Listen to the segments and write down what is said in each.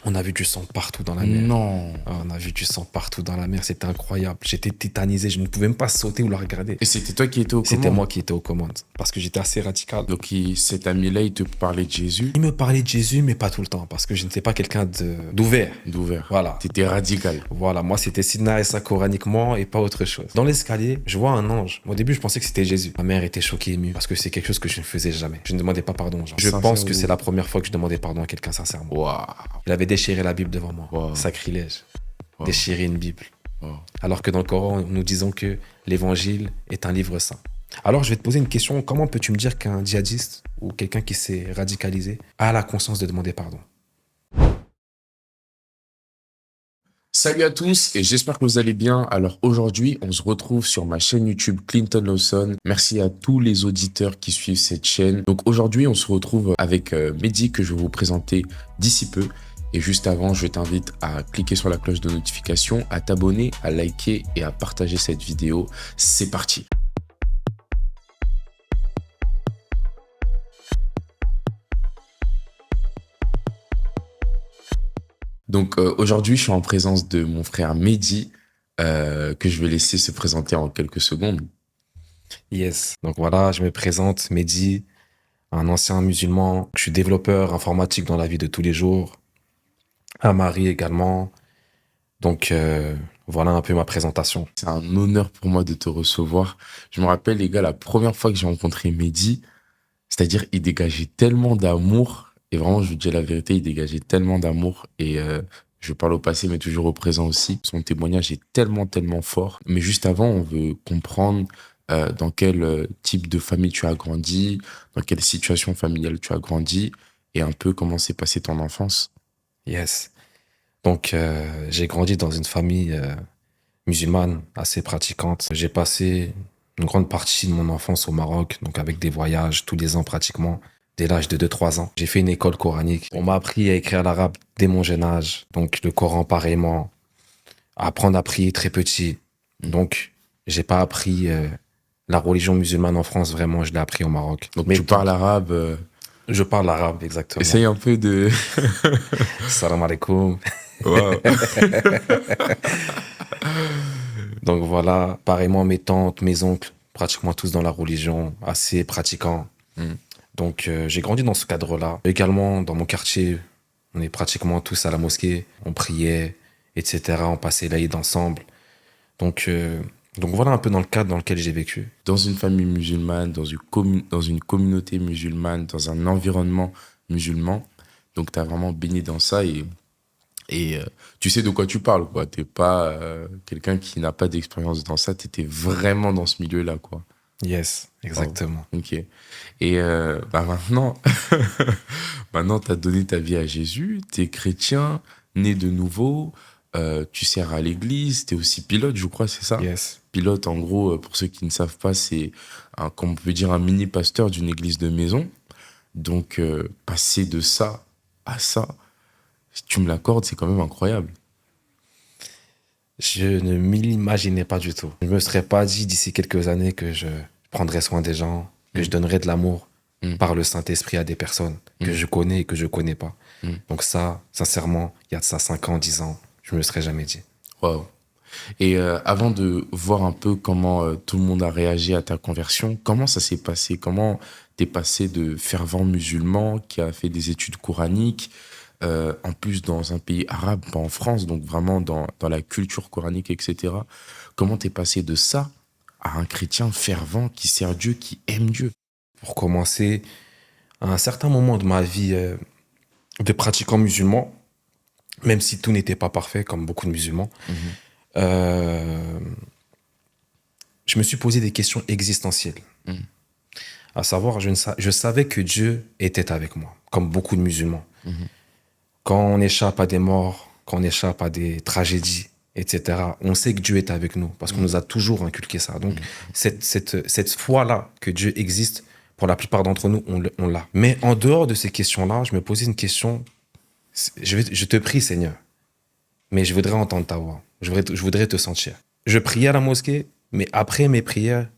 On a vu du sang partout dans la mer. Non. Ah, on a vu du sang partout dans la mer, c'était incroyable. J'étais tétanisé, je ne pouvais même pas sauter ou la regarder. Et c'était toi qui étais aux C'était commandes. moi qui étais aux commandes, parce que j'étais assez radical. Donc, cet ami-là, il te parlait de Jésus, Il me parlait de Jésus, mais pas tout le temps, parce que je n'étais pas quelqu'un d'ouvert. d'ouvert. Voilà. T'étais radical. Voilà, moi c'était Sidna et ça coraniquement et pas autre chose. Dans l'escalier, je vois un ange. Au début, je pensais que c'était Jésus. Ma mère était choquée, émue, parce que c'est quelque chose que je ne faisais jamais. Je ne demandais pas pardon aux gens. Je Sincère pense que ou- c'est la première fois que je demandais pardon à quelqu'un sincèrement. Waouh. Il avait déchiré la Bible devant moi. Wow. Sacrilège. Wow. Déchirer une Bible. Wow. Alors que dans le Coran, nous disons que l'évangile est un livre saint. Alors, je vais te poser une question. Comment peux-tu me dire qu'un djihadiste ou quelqu'un qui s'est radicalisé a la conscience de demander pardon? Salut à tous et j'espère que vous allez bien. Alors aujourd'hui, on se retrouve sur ma chaîne YouTube Clinton Lawson. Merci à tous les auditeurs qui suivent cette chaîne. Donc aujourd'hui, on se retrouve avec Mehdi que je vais vous présenter d'ici peu. Et juste avant, je t'invite à cliquer sur la cloche de notification, à t'abonner, à liker et à partager cette vidéo. C'est parti. Donc aujourd'hui, je suis en présence de mon frère Mehdi, que je vais laisser se présenter en quelques secondes. Yes. Donc voilà, je me présente, Mehdi, un ancien musulman. Je suis développeur informatique dans la vie de tous les jours. Un mari également. Donc voilà un peu ma présentation. C'est un honneur pour moi de te recevoir. Je me rappelle, les gars, la première fois que j'ai rencontré Mehdi, c'est-à-dire, il dégageait tellement d'amour. Et vraiment, je vous dis la vérité, il dégageait tellement d'amour. Et je parle au passé, mais toujours au présent aussi. Son témoignage est tellement, tellement fort. Mais juste avant, on veut comprendre dans quel type de famille tu as grandi, dans quelle situation familiale tu as grandi, et un peu comment s'est passée ton enfance. Yes. Donc j'ai grandi dans une famille musulmane assez pratiquante. J'ai passé une grande partie de mon enfance au Maroc, donc avec des voyages tous les ans pratiquement, dès l'âge de 2 3 ans. J'ai fait une école coranique. On m'a appris à écrire l'arabe dès mon jeune âge, donc le Coran pareillement, à apprendre à prier très petit. Donc j'ai pas appris la religion musulmane en France, vraiment, je l'ai appris au Maroc. Donc, Mais tu parles arabe. je parle l'arabe, exactement. Essaye un peu de... Salam alaikum. Wow. Donc voilà, pareillement mes tantes, mes oncles, pratiquement tous dans la religion, assez pratiquants. Mm. Donc j'ai grandi dans ce cadre-là. Également dans mon quartier, on est pratiquement tous à la mosquée, on priait, etc. On passait l'Aïd ensemble. Donc, donc voilà un peu dans le cadre dans lequel j'ai vécu. Dans une famille musulmane, dans une communauté musulmane, dans un environnement musulman. Donc, tu as vraiment baigné dans ça et tu sais de quoi tu parles, quoi. Tu n'es pas quelqu'un qui n'a pas d'expérience dans ça. Tu étais vraiment dans ce milieu-là, quoi. Yes, exactement. Ok. Et bah maintenant, maintenant tu as donné ta vie à Jésus, tu es chrétien, né de nouveau, tu sers à l'église, tu es aussi pilote, je crois, c'est ça? Yes. Pilote, en gros, pour ceux qui ne savent pas, c'est, comme on peut dire, un mini-pasteur d'une église de maison. Donc, passer de ça à ça, si tu me l'accordes, c'est quand même incroyable. Je ne m'imaginais pas du tout. Je me serais pas dit d'ici quelques années que je prendrais soin des gens, que je donnerais de l'amour Mm. par le Saint-Esprit à des personnes que je connais et que je connais pas. Mm. Donc ça, sincèrement, il y a de ça 5 ans, 10 ans, je me le serais jamais dit. Waouh. Et avant de voir un peu comment tout le monde a réagi à ta conversion, comment ça s'est passé? Comment t'es passé de fervent musulman qui a fait des études coraniques, en plus dans un pays arabe, pas en France, donc vraiment dans la culture coranique, etc. Comment t'es passé de ça à un chrétien fervent qui sert Dieu, qui aime Dieu? Pour commencer, à un certain moment de ma vie de pratiquant musulman, même si tout n'était pas parfait comme beaucoup de musulmans, euh, je me suis posé des questions existentielles. Mhm. À savoir, je savais que Dieu était avec moi, comme beaucoup de musulmans. Mhm. Quand on échappe à des morts, quand on échappe à des tragédies, etc., on sait que Dieu est avec nous, parce qu'on nous a toujours inculqué ça. Donc, cette foi-là que Dieu existe, pour la plupart d'entre nous, on l'a. Mais en dehors de ces questions-là, je me posais une question. Je te prie, Seigneur, mais je voudrais entendre ta voix. Je voudrais te sentir. Je priais à la mosquée, mais après mes prières,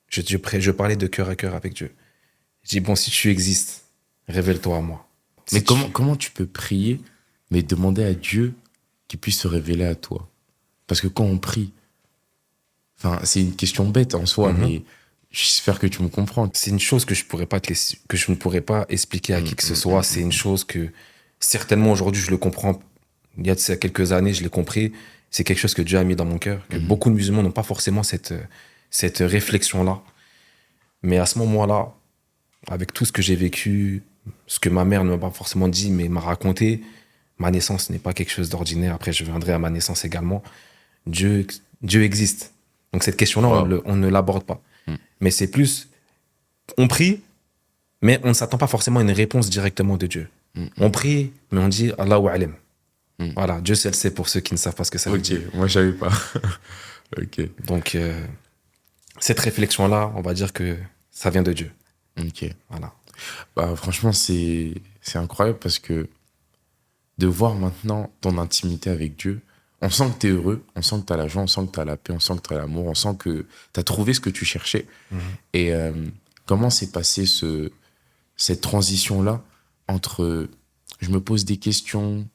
je parlais de cœur à cœur avec Dieu. Je dis, bon, si tu existes, révèle-toi à moi. Mais Si tu- comment tu peux prier mais demander à Dieu qu'il puisse se révéler à toi. Parce que quand on prie, enfin, c'est une question bête en soi, mais j'espère que tu me comprends. C'est une chose que je ne pourrais pas expliquer à qui que ce soit. C'est une chose que certainement aujourd'hui je le comprends. Il y a de ça quelques années, je l'ai compris. C'est quelque chose que Dieu a mis dans mon cœur. Que beaucoup de musulmans n'ont pas forcément cette réflexion-là. Mais à ce moment-là, avec tout ce que j'ai vécu, ce que ma mère ne m'a pas forcément dit, mais m'a raconté, ma naissance n'est pas quelque chose d'ordinaire. Après, je viendrai à ma naissance également. Dieu existe. Donc cette question-là, Wow. on ne l'aborde pas. Mais c'est plus, on prie, mais on ne s'attend pas forcément à une réponse directement de Dieu. On prie, mais on dit Allahu Alam. Voilà, Dieu seul sait pour ceux qui ne savent pas ce que ça veut Ok, dire. moi je savais pas. Ok, Donc, cette réflexion-là, on va dire que ça vient de Dieu. ok. Voilà. Bah, franchement, c'est incroyable parce que de voir maintenant ton intimité avec Dieu, on sent que tu es heureux, on sent que tu as la joie, on sent que tu as la paix, on sent que tu as l'amour, on sent que tu as trouvé ce que tu cherchais. Et comment s'est passée cette transition-là entre je me pose des questions,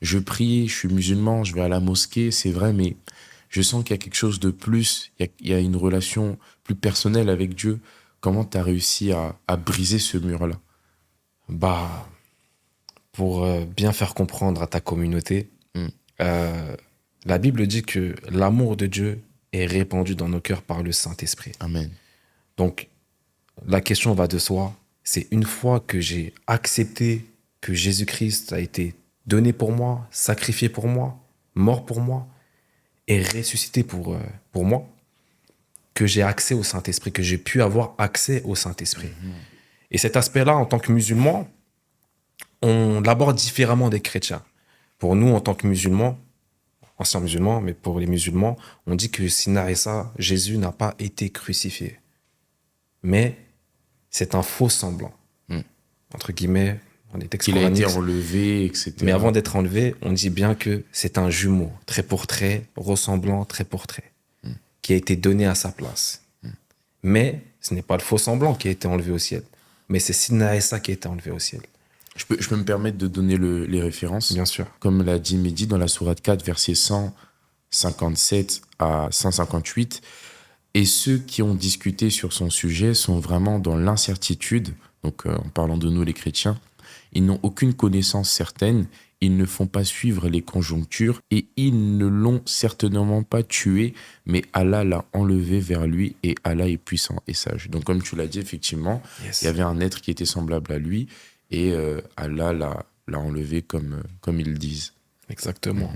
je prie, je suis musulman, je vais à la mosquée, c'est vrai, mais je sens qu'il y a quelque chose de plus, il y a une relation plus personnelle avec Dieu. Comment tu as réussi à briser ce mur-là? Bah, pour bien faire comprendre à ta communauté, Mm. euh, la Bible dit que l'amour de Dieu est répandu dans nos cœurs par le Saint-Esprit. Amen. Donc, la question va de soi, c'est une fois que j'ai accepté que Jésus-Christ a été donné pour moi, sacrifié pour moi, mort pour moi et ressuscité pour moi, que j'ai accès au Saint-Esprit, que j'ai pu avoir accès au Saint-Esprit. Et cet aspect-là, en tant que musulman, on l'aborde différemment des chrétiens. Pour nous, en tant que musulmans, anciens musulmans, mais pour les musulmans, on dit que Sina Issa, Jésus n'a pas été crucifié. Mais c'est un faux semblant. Mm. Entre guillemets, dans les textes Qu'il a été coraniques. enlevé, etc. Mais avant d'être enlevé, on dit bien que c'est un jumeau, trait pour trait, ressemblant, trait pour trait, qui a été donné à sa place. Mais ce n'est pas le faux semblant qui a été enlevé au ciel, mais c'est Sina Issa qui a été enlevé au ciel. Je peux me permettre de donner les références. Bien sûr. Comme l'a dit Mehdi dans la sourate 4, versets 157 à 158. Et ceux qui ont discuté sur son sujet sont vraiment dans l'incertitude. Donc, en parlant de nous, les chrétiens, ils n'ont aucune connaissance certaine, ils ne font pas suivre les conjonctures et ils ne l'ont certainement pas tué, mais Allah l'a enlevé vers lui et Allah est puissant et sage. Donc, comme tu l'as dit, effectivement, Yes. il y avait un être qui était semblable à lui et Allah l'a enlevé comme ils le disent. Exactement.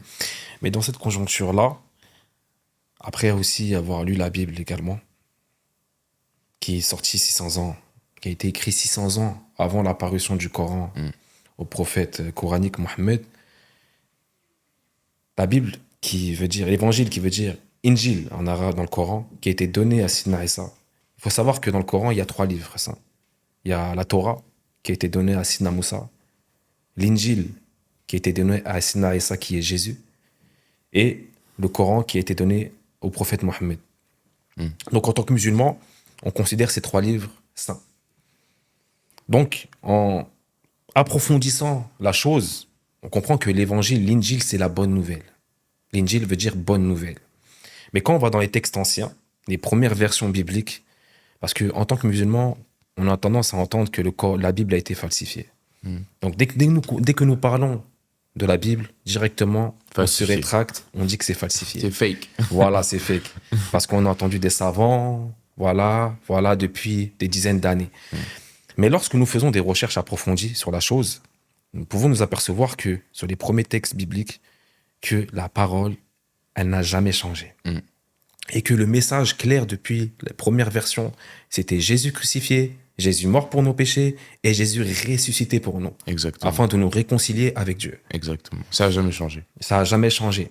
Mais dans cette conjoncture-là, après aussi avoir lu la Bible également, qui est sortie 600 ans, qui a été écrit 600 ans avant l'apparition du Coran au prophète coranique Mohammed, la Bible qui veut dire, l'évangile qui veut dire Injil en arabe dans le Coran, qui a été donné à Sidna Issa. Il faut savoir que dans le Coran, il y a 3 livres. Ça. Il y a la Torah qui a été donnée à Sidna Moussa, l'Injil qui a été donné à Sidna Issa qui est Jésus, et le Coran qui a été donné au prophète Mohammed. Donc en tant que musulman, on considère ces 3 livres saints. Donc en approfondissant la chose, on comprend que l'évangile, l'Injil, c'est la bonne nouvelle. L'Injil veut dire bonne nouvelle. Mais quand on va dans les textes anciens, les premières versions bibliques, parce qu'en tant que musulman, on a tendance à entendre que la Bible a été falsifiée. Donc dès que nous parlons de la Bible, directement, Falsifié. on se rétracte, on dit que c'est falsifié. C'est fake. Voilà, c'est fake. Parce qu'on a entendu des savants, voilà, depuis des dizaines d'années. Mais lorsque nous faisons des recherches approfondies sur la chose, nous pouvons nous apercevoir que sur les premiers textes bibliques, que la parole, elle n'a jamais changé. Et que le message clair depuis la première version, c'était Jésus crucifié, Jésus mort pour nos péchés et Jésus ressuscité pour nous, Exactement. afin de nous réconcilier avec Dieu. Exactement. Ça n'a jamais changé. Ça n'a jamais changé.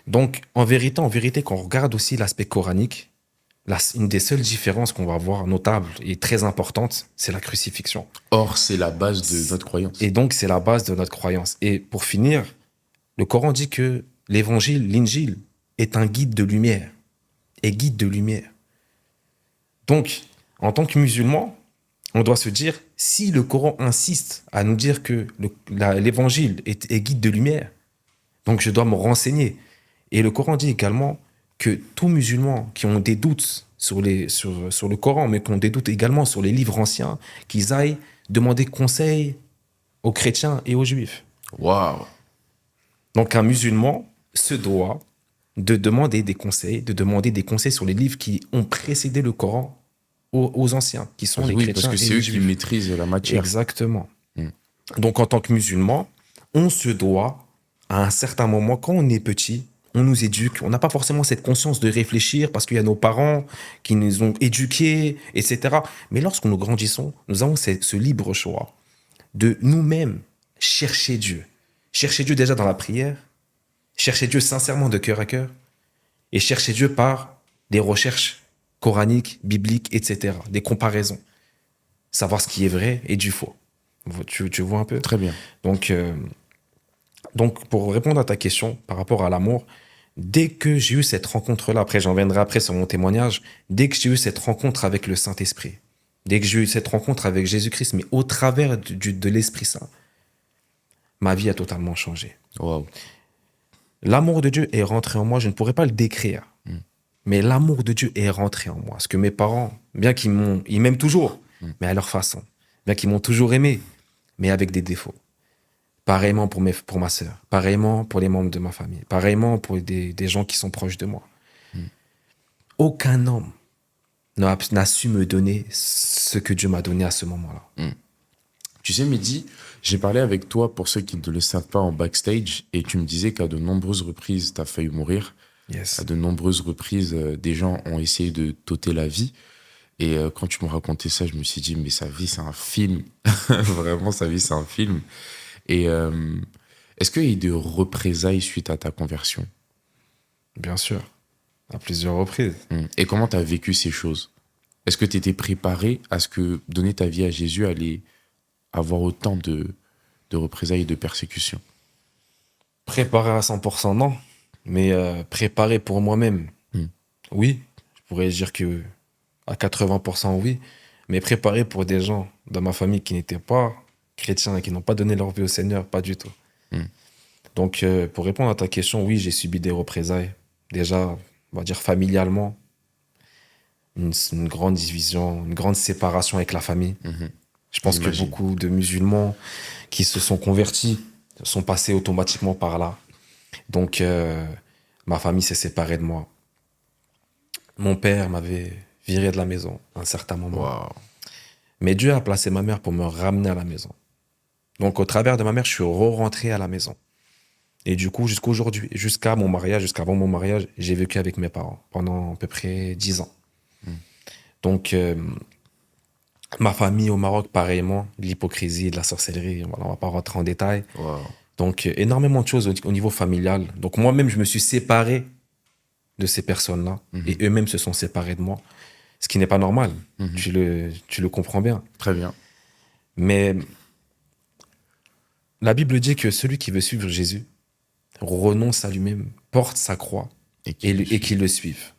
Donc, en vérité, quand on regarde aussi l'aspect coranique, une des seules différences qu'on va voir notable et très importante, c'est la crucifixion. Or, c'est la base de notre croyance. Et donc, c'est la base de notre croyance. Et pour finir, le Coran dit que l'évangile, l'Injil, est un guide de lumière. Et guide de lumière. Donc, en tant que musulman, on doit se dire, si le Coran insiste à nous dire que l'évangile est guide de lumière, Donc, je dois me renseigner. Et le Coran dit également que tous musulmans qui ont des doutes sur le Coran, mais qui ont des doutes également sur les livres anciens, qu'ils aillent demander conseil aux chrétiens et aux juifs. Waouh. Donc, un musulman se doit de demander des conseils sur les livres qui ont précédé le Coran aux anciens, qui sont les Oui, chrétiens parce que et c'est les eux qui juifs. maîtrisent la matière. Exactement. Mm. Donc, en tant que musulman, on se doit, à un certain moment, quand on est petit, on nous éduque, on n'a pas forcément cette conscience de réfléchir parce qu'il y a nos parents qui nous ont éduqués, etc. Mais lorsque nous grandissons, nous avons ce libre choix de nous-mêmes chercher Dieu. Chercher Dieu déjà dans la prière, chercher Dieu sincèrement de cœur à cœur, et chercher Dieu par des recherches coraniques, bibliques, etc. Des comparaisons. Savoir ce qui est vrai et du faux. Tu vois un peu? Très bien. Donc, pour répondre à ta question par rapport à l'amour, dès que j'ai eu cette rencontre-là, après j'en viendrai après sur mon témoignage, dès que j'ai eu cette rencontre avec le Saint-Esprit, dès que j'ai eu cette rencontre avec Jésus-Christ, mais au travers de l'Esprit Saint, ma vie a totalement changé. Waouh. L'amour de Dieu est rentré en moi, je ne pourrais pas le décrire, mais l'amour de Dieu est rentré en moi. Parce que mes parents, bien ils m'aiment toujours, mais à leur façon, bien qu'ils m'ont toujours aimé, mais avec des défauts. Pareillement pour ma sœur, pareillement pour les membres de ma famille, pareillement pour des gens qui sont proches de moi. Aucun homme n'a su me donner ce que Dieu m'a donné à ce moment-là. Tu sais, Mehdi, j'ai parlé avec toi, pour ceux qui ne le savent pas, en backstage, et tu me disais qu'à de nombreuses reprises, tu as failli mourir. Yes. À de nombreuses reprises, des gens ont essayé de t'ôter la vie. Et quand tu me racontais ça, je me suis dit, mais sa vie, c'est un film. Vraiment, sa vie, c'est un film. Et est-ce qu'il y a eu de représailles suite à ta conversion? Bien sûr, à plusieurs reprises. Et comment tu as vécu ces choses? Est-ce que tu étais préparé à ce que donner ta vie à Jésus allait avoir autant de représailles et de persécutions? Préparé à 100%, non. Mais préparé pour moi-même, oui. Je pourrais dire que à 80%, oui. Mais préparé pour des gens dans ma famille qui n'étaient pas chrétiens et qui n'ont pas donné leur vie au Seigneur, pas du tout. Donc, pour répondre à ta question, oui, j'ai subi des représailles. Déjà, on va dire familialement, une grande division, une grande séparation avec la famille. Je pense que beaucoup de musulmans qui se sont convertis sont passés automatiquement par là. Donc, ma famille s'est séparée de moi. Mon père m'avait viré de la maison à un certain moment. Waouh. Mais Dieu a placé ma mère pour me ramener à la maison. Donc, au travers de ma mère, je suis rentré à la maison. Et du coup, jusqu'à aujourd'hui, jusqu'à mon mariage, jusqu'avant mon mariage, j'ai vécu avec mes parents pendant à peu près 10 ans. Donc, ma famille au Maroc, pareillement, de l'hypocrisie, de la sorcellerie, voilà, on va pas rentrer en détail. Wow. Donc, énormément de choses au niveau familial. Donc, moi-même, je me suis séparé de ces personnes-là. Et eux-mêmes se sont séparés de moi. Ce qui n'est pas normal. Tu le comprends bien. Très bien. Mais la Bible dit que celui qui veut suivre Jésus renonce à lui-même, porte sa croix et qu'il le suive.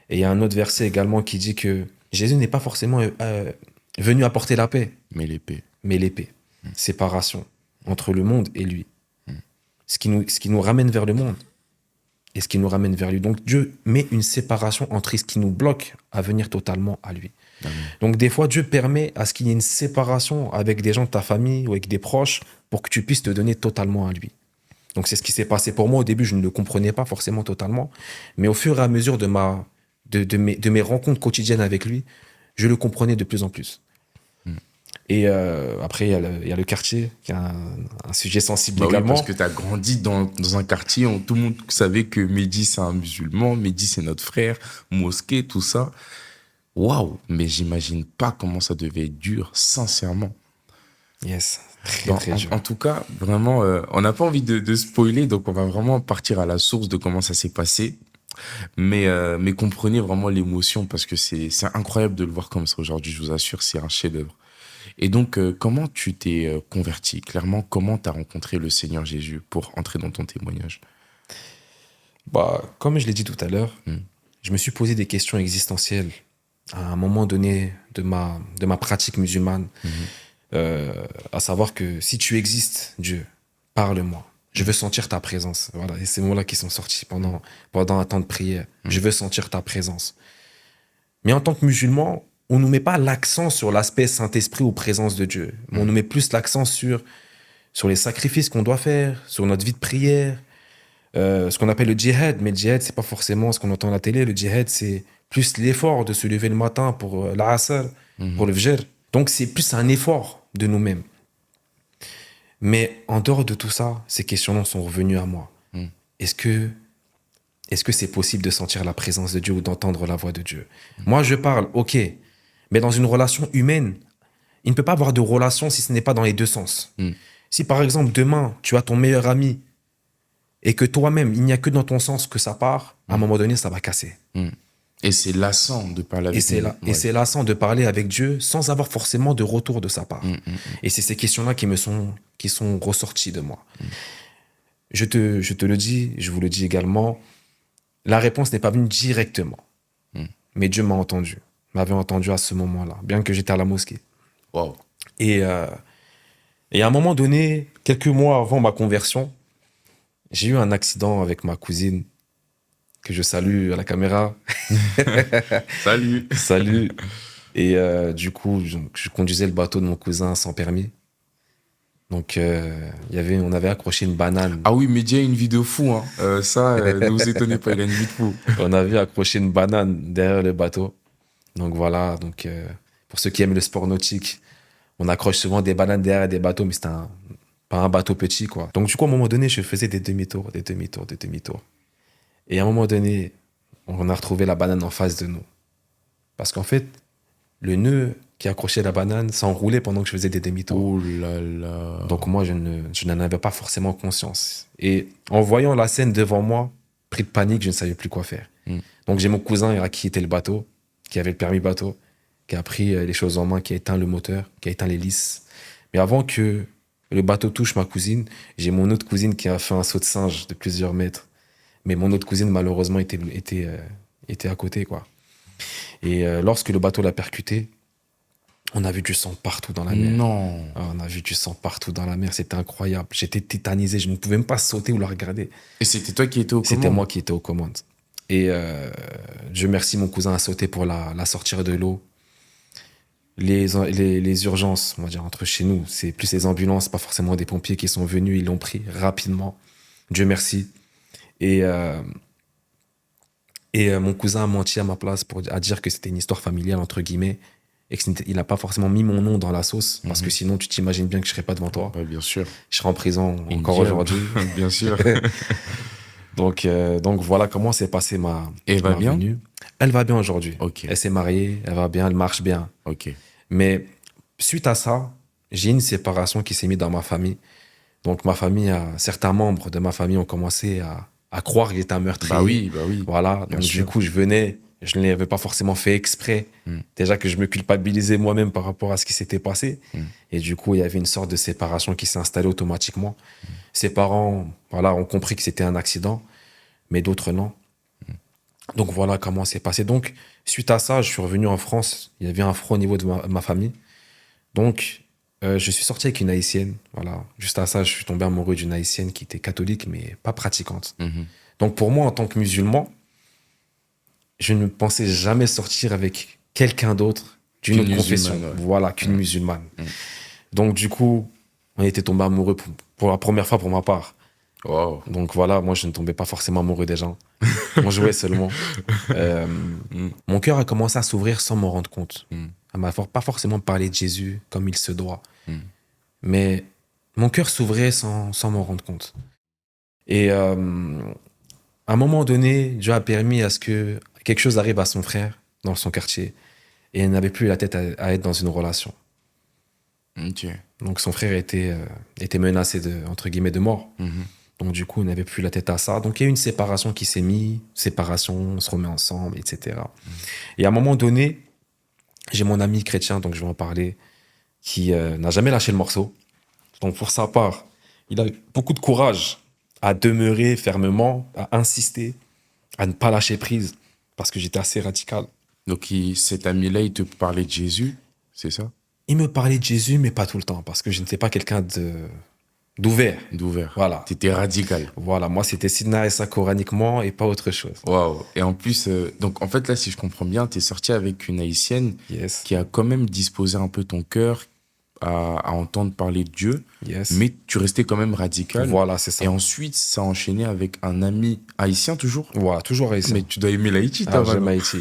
Et il y a un autre verset également qui dit que Jésus n'est pas forcément venu apporter la paix, mais l'épée. Séparation entre le monde et lui. Ce qui nous ramène vers le monde et ce qui nous ramène vers lui. Donc Dieu met une séparation entre ce qui nous bloque à venir totalement à lui. Amen. Donc des fois, Dieu permet à ce qu'il y ait une séparation avec des gens de ta famille ou avec des proches pour que tu puisses te donner totalement à lui. Donc c'est ce qui s'est passé pour moi. Au début, je ne le comprenais pas forcément totalement. Mais au fur et à mesure de mes rencontres quotidiennes avec lui, je le comprenais de plus en plus. Et après, il y a le quartier, qui est un sujet sensible également. Oui, parce que tu as grandi dans un quartier où tout le monde savait que Mehdi, c'est un musulman, Mehdi, c'est notre frère, mosquée, tout ça. Waouh! Mais j'imagine pas comment ça devait être dur, sincèrement. Yes, très dur. En tout cas, vraiment, on n'a pas envie de spoiler, donc on va vraiment partir à la source de comment ça s'est passé. Mais comprenez vraiment l'émotion, parce que c'est incroyable de le voir comme ça aujourd'hui, je vous assure, c'est un chef-d'œuvre. Et donc, comment tu t'es converti? Clairement, comment tu as rencontré le Seigneur Jésus pour entrer dans ton témoignage? Comme je l'ai dit tout à l'heure, je me suis posé des questions existentielles à un moment donné de ma pratique musulmane. À savoir que si tu existes, Dieu, parle-moi. Je veux sentir ta présence. Voilà, et ces mots-là qui sont sortis pendant un temps de prière. Je veux sentir ta présence. Mais en tant que musulman, on ne nous met pas l'accent sur l'aspect Saint-Esprit ou présence de Dieu. Mais on nous met plus l'accent sur les sacrifices qu'on doit faire, sur notre vie de prière, ce qu'on appelle le djihad. Mais le djihad, c'est pas forcément ce qu'on entend à la télé. Le djihad, c'est plus l'effort de se lever le matin pour l'asr, pour le fajr. Donc, c'est plus un effort de nous-mêmes. Mais en dehors de tout ça, ces questions-là sont revenues à moi. Est-ce que c'est possible de sentir la présence de Dieu ou d'entendre la voix de Dieu? Moi, je parle, ok, mais dans une relation humaine, il ne peut pas avoir de relation si ce n'est pas dans les deux sens. Si par exemple, demain, tu as ton meilleur ami et que toi-même, il n'y a que dans ton sens que ça part, à un moment donné, ça va casser. Et c'est lassant de parler avec Dieu. Et c'est lassant de parler avec Dieu sans avoir forcément de retour de sa part. Et c'est ces questions-là qui sont ressorties de moi. Je te le dis, je vous le dis également, la réponse n'est pas venue directement. Mais Dieu m'a entendu, m'avait entendu à ce moment-là, bien que j'étais à la mosquée. Wow. Et à un moment donné, quelques mois avant ma conversion, j'ai eu un accident avec ma cousine, que je salue à la caméra. Salut. Salut. Et du coup, je conduisais le bateau de mon cousin sans permis. Donc, on avait accroché une banane. Ah oui, Mehdi a une vie de fou. Hein. Ne vous étonnez pas, il a une vie de fou. On avait accroché une banane derrière le bateau. Donc voilà, pour ceux qui aiment le sport nautique, on accroche souvent des bananes derrière des bateaux, mais c'était pas un bateau petit, quoi. Donc du coup, à un moment donné, je faisais des demi-tours. Et à un moment donné, on a retrouvé la banane en face de nous. Parce qu'en fait, le nœud qui accrochait la banane s'enroulait pendant que je faisais des demi-tours. Oh là là. Donc moi, je n'en avais pas forcément conscience. Et en voyant la scène devant moi, pris de panique, je ne savais plus quoi faire. Donc j'ai mon cousin qui était le bateau, qui avait le permis bateau, qui a pris les choses en main, qui a éteint le moteur, qui a éteint l'hélice. Mais avant que le bateau touche ma cousine, j'ai mon autre cousine qui a fait un saut de singe de plusieurs mètres. Mais mon autre cousine, malheureusement, était à côté, quoi. Et lorsque le bateau l'a percuté, on a vu du sang partout dans la mer. Non. On a vu du sang partout dans la mer. C'était incroyable. J'étais tétanisé. Je ne pouvais même pas sauter ou la regarder. Et c'était toi qui étais aux commandes? C'était moi qui étais aux commandes. Et Dieu merci, mon cousin a sauté pour la sortir de l'eau. Les urgences, on va dire, entre chez nous, c'est plus les ambulances, pas forcément des pompiers qui sont venus. Ils l'ont pris rapidement. Dieu merci. Et mon cousin a menti à ma place à dire que c'était une histoire familiale, entre guillemets, et qu'il n'a pas forcément mis mon nom dans la sauce, parce que sinon, tu t'imagines bien que je ne serais pas devant toi. Ouais, bien sûr. Je serais en prison encore aujourd'hui. Bien sûr. Donc voilà comment s'est passée ma va bien venue. Elle va bien aujourd'hui. Ok. Elle s'est mariée, elle va bien, elle marche bien. Ok. Mais suite à ça, j'ai une séparation qui s'est mise dans ma famille. Donc certains membres de ma famille ont commencé à croire que j'étais un meurtrier. Bah oui. Voilà, Bien donc sûr. du coup, je ne l'avais pas forcément fait exprès. Déjà que je me culpabilisais moi-même par rapport à ce qui s'était passé. Et du coup, il y avait une sorte de séparation qui s'est installée automatiquement. Ses parents, voilà, ont compris que c'était un accident, mais d'autres non. Donc voilà comment c'est passé. Donc, suite à ça, je suis revenu en France. Il y avait un front au niveau de ma famille. Donc, je suis sorti avec une haïtienne. Voilà. Juste à ça, je suis tombé amoureux d'une haïtienne qui était catholique, mais pas pratiquante. Donc, pour moi, en tant que musulman, je ne pensais jamais sortir avec quelqu'un d'autre d'une autre confession. Ouais. Voilà, qu'une musulmane. Donc, du coup, on était tombé amoureux pour la première fois pour ma part. Wow. Donc voilà, moi, je ne tombais pas forcément amoureux des gens. On jouait seulement. Mon cœur a commencé à s'ouvrir sans m'en rendre compte. Elle m'a pas forcément parlé de Jésus comme il se doit. Mais mon cœur s'ouvrait sans m'en rendre compte. Et à un moment donné, Dieu a permis à ce que quelque chose arrive à son frère dans son quartier. Et elle n'avait plus la tête à être dans une relation. Ok. Donc son frère était menacé entre guillemets de mort. Donc du coup, on n'avait plus la tête à ça. Donc il y a eu une séparation qui s'est mise, séparation, on se remet ensemble, etc. Et à un moment donné, j'ai mon ami chrétien, donc je vais en parler, qui n'a jamais lâché le morceau. Donc pour sa part, il a eu beaucoup de courage à demeurer fermement, à insister, à ne pas lâcher prise, parce que j'étais assez radical. Donc cet ami-là, il te parlait de Jésus, c'est ça? Il me parlait de Jésus, mais pas tout le temps, parce que je n'étais pas quelqu'un d'ouvert. D'ouvert. Voilà. T'étais radical. Voilà, moi, c'était Sidna Issa coraniquement et pas autre chose. Waouh. Et en plus, donc en fait, là, si je comprends bien, t'es sorti avec une haïtienne Yes, qui a quand même disposé un peu ton cœur à entendre parler de Dieu, yes. mais tu restais quand même radical. Voilà, c'est ça. Et ensuite, ça a enchaîné avec un ami haïtien toujours. Voilà, toujours haïtien. Mais tu dois aimer l'Haïti, Ah, toi, j'aime maintenant. Haïti.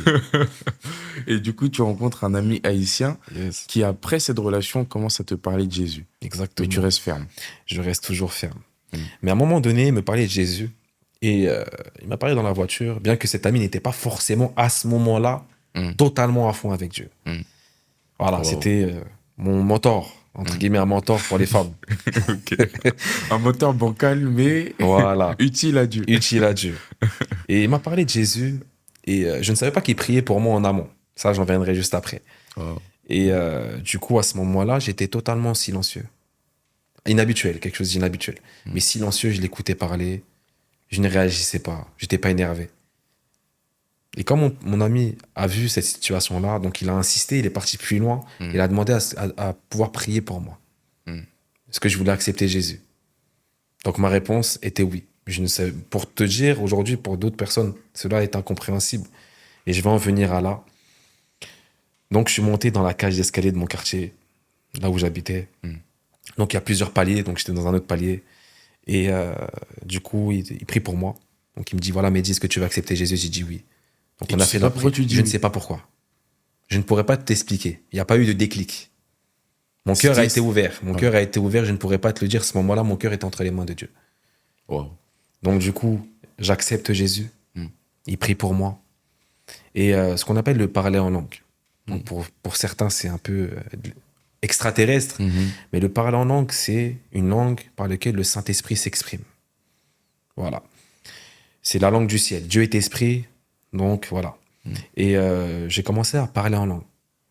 Et du coup, tu rencontres un ami haïtien Yes, qui, après cette relation, commence à te parler de Jésus. Mais exactement. tu restes ferme. Je reste toujours ferme. Mm. Mais à un moment donné, il me parlait de Jésus. Et il m'a parlé dans la voiture, bien que cet ami n'était pas forcément à ce moment-là Mm. totalement à fond avec Dieu. Mm. Voilà, Wow. c'était mon mentor, entre guillemets, un mentor pour les femmes. Ok. Un moteur bancal, mais Voilà, utile à Dieu. utile à Dieu. Et il m'a parlé de Jésus. Et je ne savais pas qu'il priait pour moi en amont. Ça, j'en viendrai juste après. Wow. Et du coup, à ce moment-là, j'étais totalement silencieux. Inhabituel, quelque chose d'inhabituel. Mais silencieux, je l'écoutais parler. Je ne réagissais pas. J'étais pas énervé. Et quand mon ami a vu cette situation-là, donc il a insisté, il est parti plus loin. Il a demandé à pouvoir prier pour moi. Mm. Est-ce que je voulais accepter Jésus? Donc ma réponse était oui. Je ne sais, pour te dire, aujourd'hui, pour d'autres personnes, cela est incompréhensible. Et je vais en venir à là. Donc je suis monté dans la cage d'escalier de mon quartier, là où j'habitais. Donc il y a plusieurs paliers, donc j'étais dans un autre palier. Et du coup, il prie pour moi. Donc il me dit, voilà, Mehdi, est-ce que tu veux accepter Jésus? J'ai dit oui. Donc Et on tu a sais fait pas la pourquoi prière. tu dis Je ne oui? sais pas pourquoi. Je ne pourrais pas t'expliquer. Il n'y a pas eu de déclic. Mon C'était- cœur a été ouvert. Mon Ouais. cœur a été ouvert, je ne pourrais pas te le dire. À ce moment-là, mon cœur est entre les mains de Dieu. Wow. Donc du coup, j'accepte Jésus. Mm. Il prie pour moi. Et ce qu'on appelle le parler en langue. Donc pour certains, c'est un peu extraterrestre. Mhm. Mais le parler en langue, c'est une langue par laquelle le Saint-Esprit s'exprime. Voilà. C'est la langue du ciel. Dieu est esprit, donc voilà. Et j'ai commencé à parler en langue.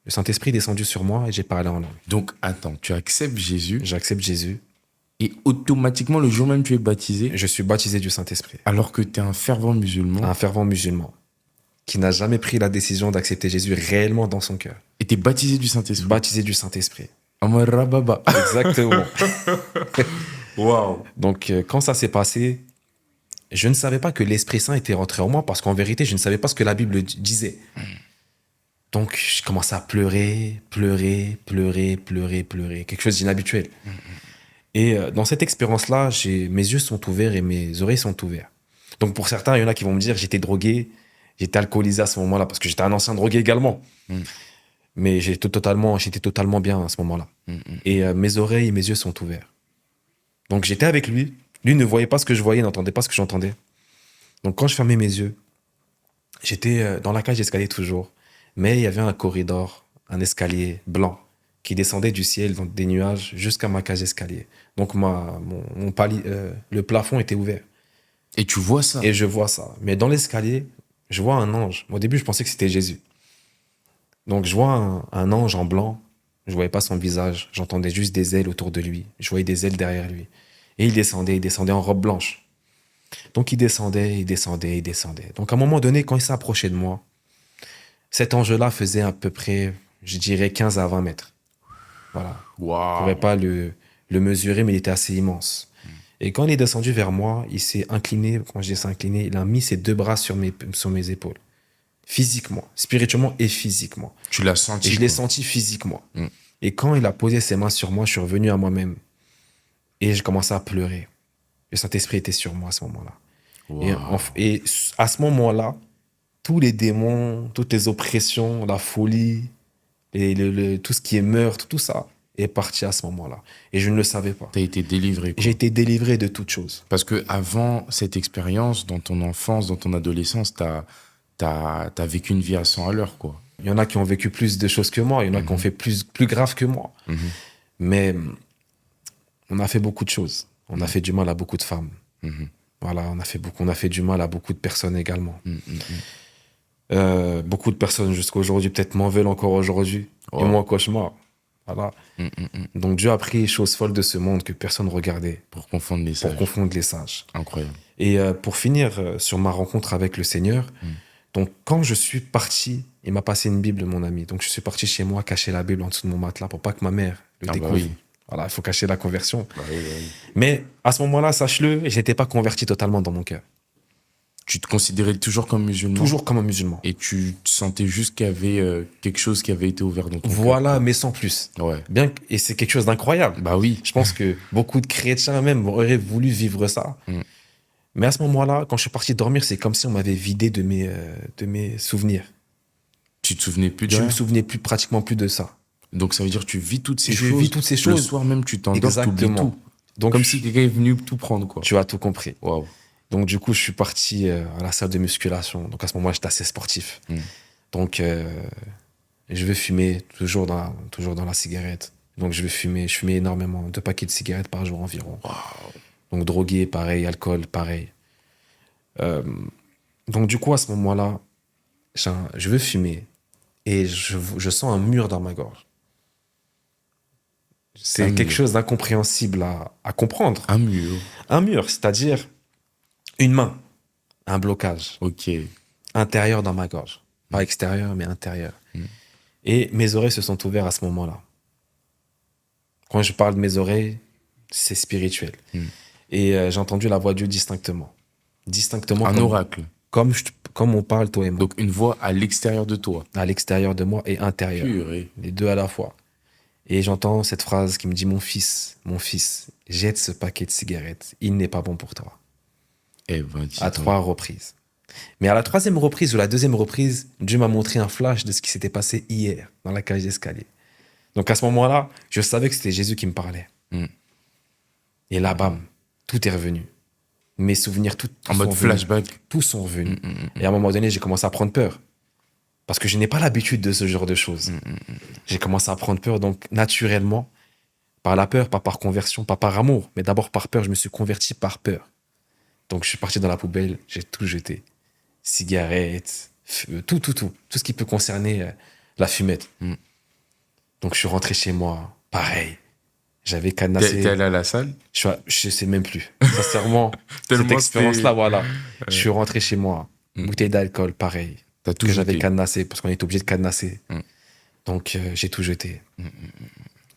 Le Saint-Esprit est descendu sur moi et j'ai parlé en langue. Donc, attends, tu acceptes Jésus J'accepte Jésus. et automatiquement, le jour même, tu es baptisé Je suis baptisé du Saint-Esprit. alors que tu es un fervent musulman Un fervent musulman qui n'a jamais pris la décision d'accepter Jésus réellement dans son cœur. et tu es baptisé du Saint-Esprit. Baptisé du Saint-Esprit. En mode rababa. Exactement. Waouh. Donc, quand ça s'est passé, je ne savais pas que l'Esprit Saint était rentré en moi parce qu'en vérité, je ne savais pas ce que la Bible disait. Donc, je commençais à pleurer, pleurer, pleurer, pleurer, pleurer. Quelque chose d'inhabituel. Et dans cette expérience-là, mes yeux sont ouverts et mes oreilles sont ouvertes. Donc, pour certains, il y en a qui vont me dire j'étais drogué, j'étais alcoolisé à ce moment-là parce que j'étais un ancien drogué également. Mais j'étais totalement bien à ce moment-là. Et mes oreilles et mes yeux sont ouverts. Donc, j'étais avec lui. Lui ne voyait pas ce que je voyais, n'entendait pas ce que j'entendais. Donc, quand je fermais mes yeux, j'étais dans la cage d'escalier toujours. Mais il y avait un corridor, un escalier blanc qui descendait du ciel dans des nuages jusqu'à ma cage d'escalier. Donc, le plafond était ouvert. Et tu vois ça. Et je vois ça. Mais dans l'escalier, je vois un ange. Au début, je pensais que c'était Jésus. Donc, je vois un ange en blanc. Je voyais pas son visage. J'entendais juste des ailes autour de lui. Je voyais des ailes derrière lui. Et il descendait en robe blanche. Donc, il descendait. Donc, à un moment donné, quand il s'approchait de moi, cet ange-là faisait à peu près, je dirais, 15 à 20 mètres. Voilà. Je ne Waouh. pourrais pas le mesurer, mais il était assez immense. Et quand il est descendu vers moi, il s'est incliné. Quand je dis s'incliner, il a mis ses deux bras sur mes épaules. Physiquement, spirituellement et physiquement. Tu l'as senti. Et je l'ai quoi. senti physiquement. Mm. Et quand il a posé ses mains sur moi, je suis revenu à moi-même. Et j'ai commencé à pleurer. Le Saint-Esprit était sur moi à ce moment-là. Waouh. Et à ce moment-là, tous les démons, toutes les oppressions, la folie, tout ce qui est meurtre, tout ça est parti à ce moment-là. Et je ne le savais pas. T'as été délivré. quoi. J'ai été délivré de toute chose. Parce que avant cette expérience, dans ton enfance, dans ton adolescence, t'as vécu une vie à 100 à l'heure, quoi. Il y en a qui ont vécu plus de choses que moi, il y en a qui ont fait plus grave que moi. Mais on a fait beaucoup de choses. On a fait du mal à beaucoup de femmes. Voilà, on a fait du mal à beaucoup de personnes également. Beaucoup de personnes jusqu'à aujourd'hui peut-être m'en veulent encore aujourd'hui. Oh. Et moi, cauchemar. Voilà. Donc Dieu a pris les choses folles de ce monde que personne ne regardait Pour confondre les pour sages. confondre les sages. Incroyable. Et pour finir sur ma rencontre avec le Seigneur, donc quand je suis parti, il m'a passé une Bible, mon ami. Donc je suis parti chez moi, cacher la Bible en dessous de mon matelas pour pas que ma mère le Ah bah découvre. oui. Voilà, il faut cacher la conversion. Bah oui, bah oui. Mais à ce moment-là, sache-le, je n'étais pas converti totalement dans mon cœur. Tu te considérais toujours comme musulman Toujours comme un musulman. et tu te sentais juste qu'il y avait quelque chose qui avait été ouvert dans ton Voilà, cœur. mais sans plus. Ouais. Et c'est quelque chose d'incroyable. Bah oui. Je pense que beaucoup de chrétiens même auraient voulu vivre ça. Mm. Mais à ce moment-là, quand je suis parti dormir, c'est comme si on m'avait vidé de mes souvenirs. Tu te souvenais plus de Je me rien. souvenais pratiquement plus de ça. Donc ça veut dire que tu vis toutes ces Je choses. vis toutes ces Le choses. soir même, tu t'endors, t'oublies Exactement. tout. Donc, Comme si quelqu'un est venu tout prendre, quoi. tu as tout compris. Waouh. Donc, du coup, je suis parti à la salle de musculation. Donc, à ce moment-là, j'étais assez sportif. Mm. Donc, je veux fumer, toujours dans la cigarette. Donc, je fumais énormément, 2 paquets de cigarettes par jour environ. Donc, drogué, pareil, alcool, pareil. Donc, du coup, à ce moment-là, je veux fumer et je sens un mur dans ma gorge. C'est Un quelque mur. chose d'incompréhensible à comprendre. Un mur. Un mur, c'est-à-dire une main, un blocage Ok. intérieur dans ma gorge. Pas extérieur, mais intérieur. Et mes oreilles se sont ouvertes à ce moment-là. Quand je parle de mes oreilles, c'est spirituel. Et j'ai entendu la voix de Dieu distinctement. Distinctement Un comme, oracle. comme on parle, toi et moi. Donc une voix à l'extérieur de toi. À l'extérieur de moi et intérieur. Purée. Les deux à la fois. Et j'entends cette phrase qui me dit, mon fils, jette ce paquet de cigarettes. Il n'est pas bon pour toi. Eh ben, dis À donc. 3 reprises. Mais à la 3e reprise ou la 2e reprise, Dieu m'a montré un flash de ce qui s'était passé hier dans la cage d'escalier. Donc à ce moment-là, je savais que c'était Jésus qui me parlait. Mm. Et là, bam, tout est revenu. Mes souvenirs, tous En mode sont venus. flashback. Tous sont venus. Et à un moment donné, j'ai commencé à prendre peur. Parce que je n'ai pas l'habitude de ce genre de choses. J'ai commencé à prendre peur, donc naturellement, par la peur, pas par conversion, pas par amour, mais d'abord par peur, je me suis converti par peur. Donc je suis parti dans la poubelle, j'ai tout jeté. Cigarettes, tout ce qui peut concerner la fumette. Donc je suis rentré chez moi, pareil. J'avais cadenassé. T'es allé à la salle? Je sais même plus. Sincèrement, Tellement cette expérience-là, c'était- voilà. Je suis rentré chez moi, bouteille d'alcool, pareil. T'as tout Que j'avais jeté. cadenassé, parce qu'on était obligé de cadenasser. Mm. Donc j'ai tout jeté.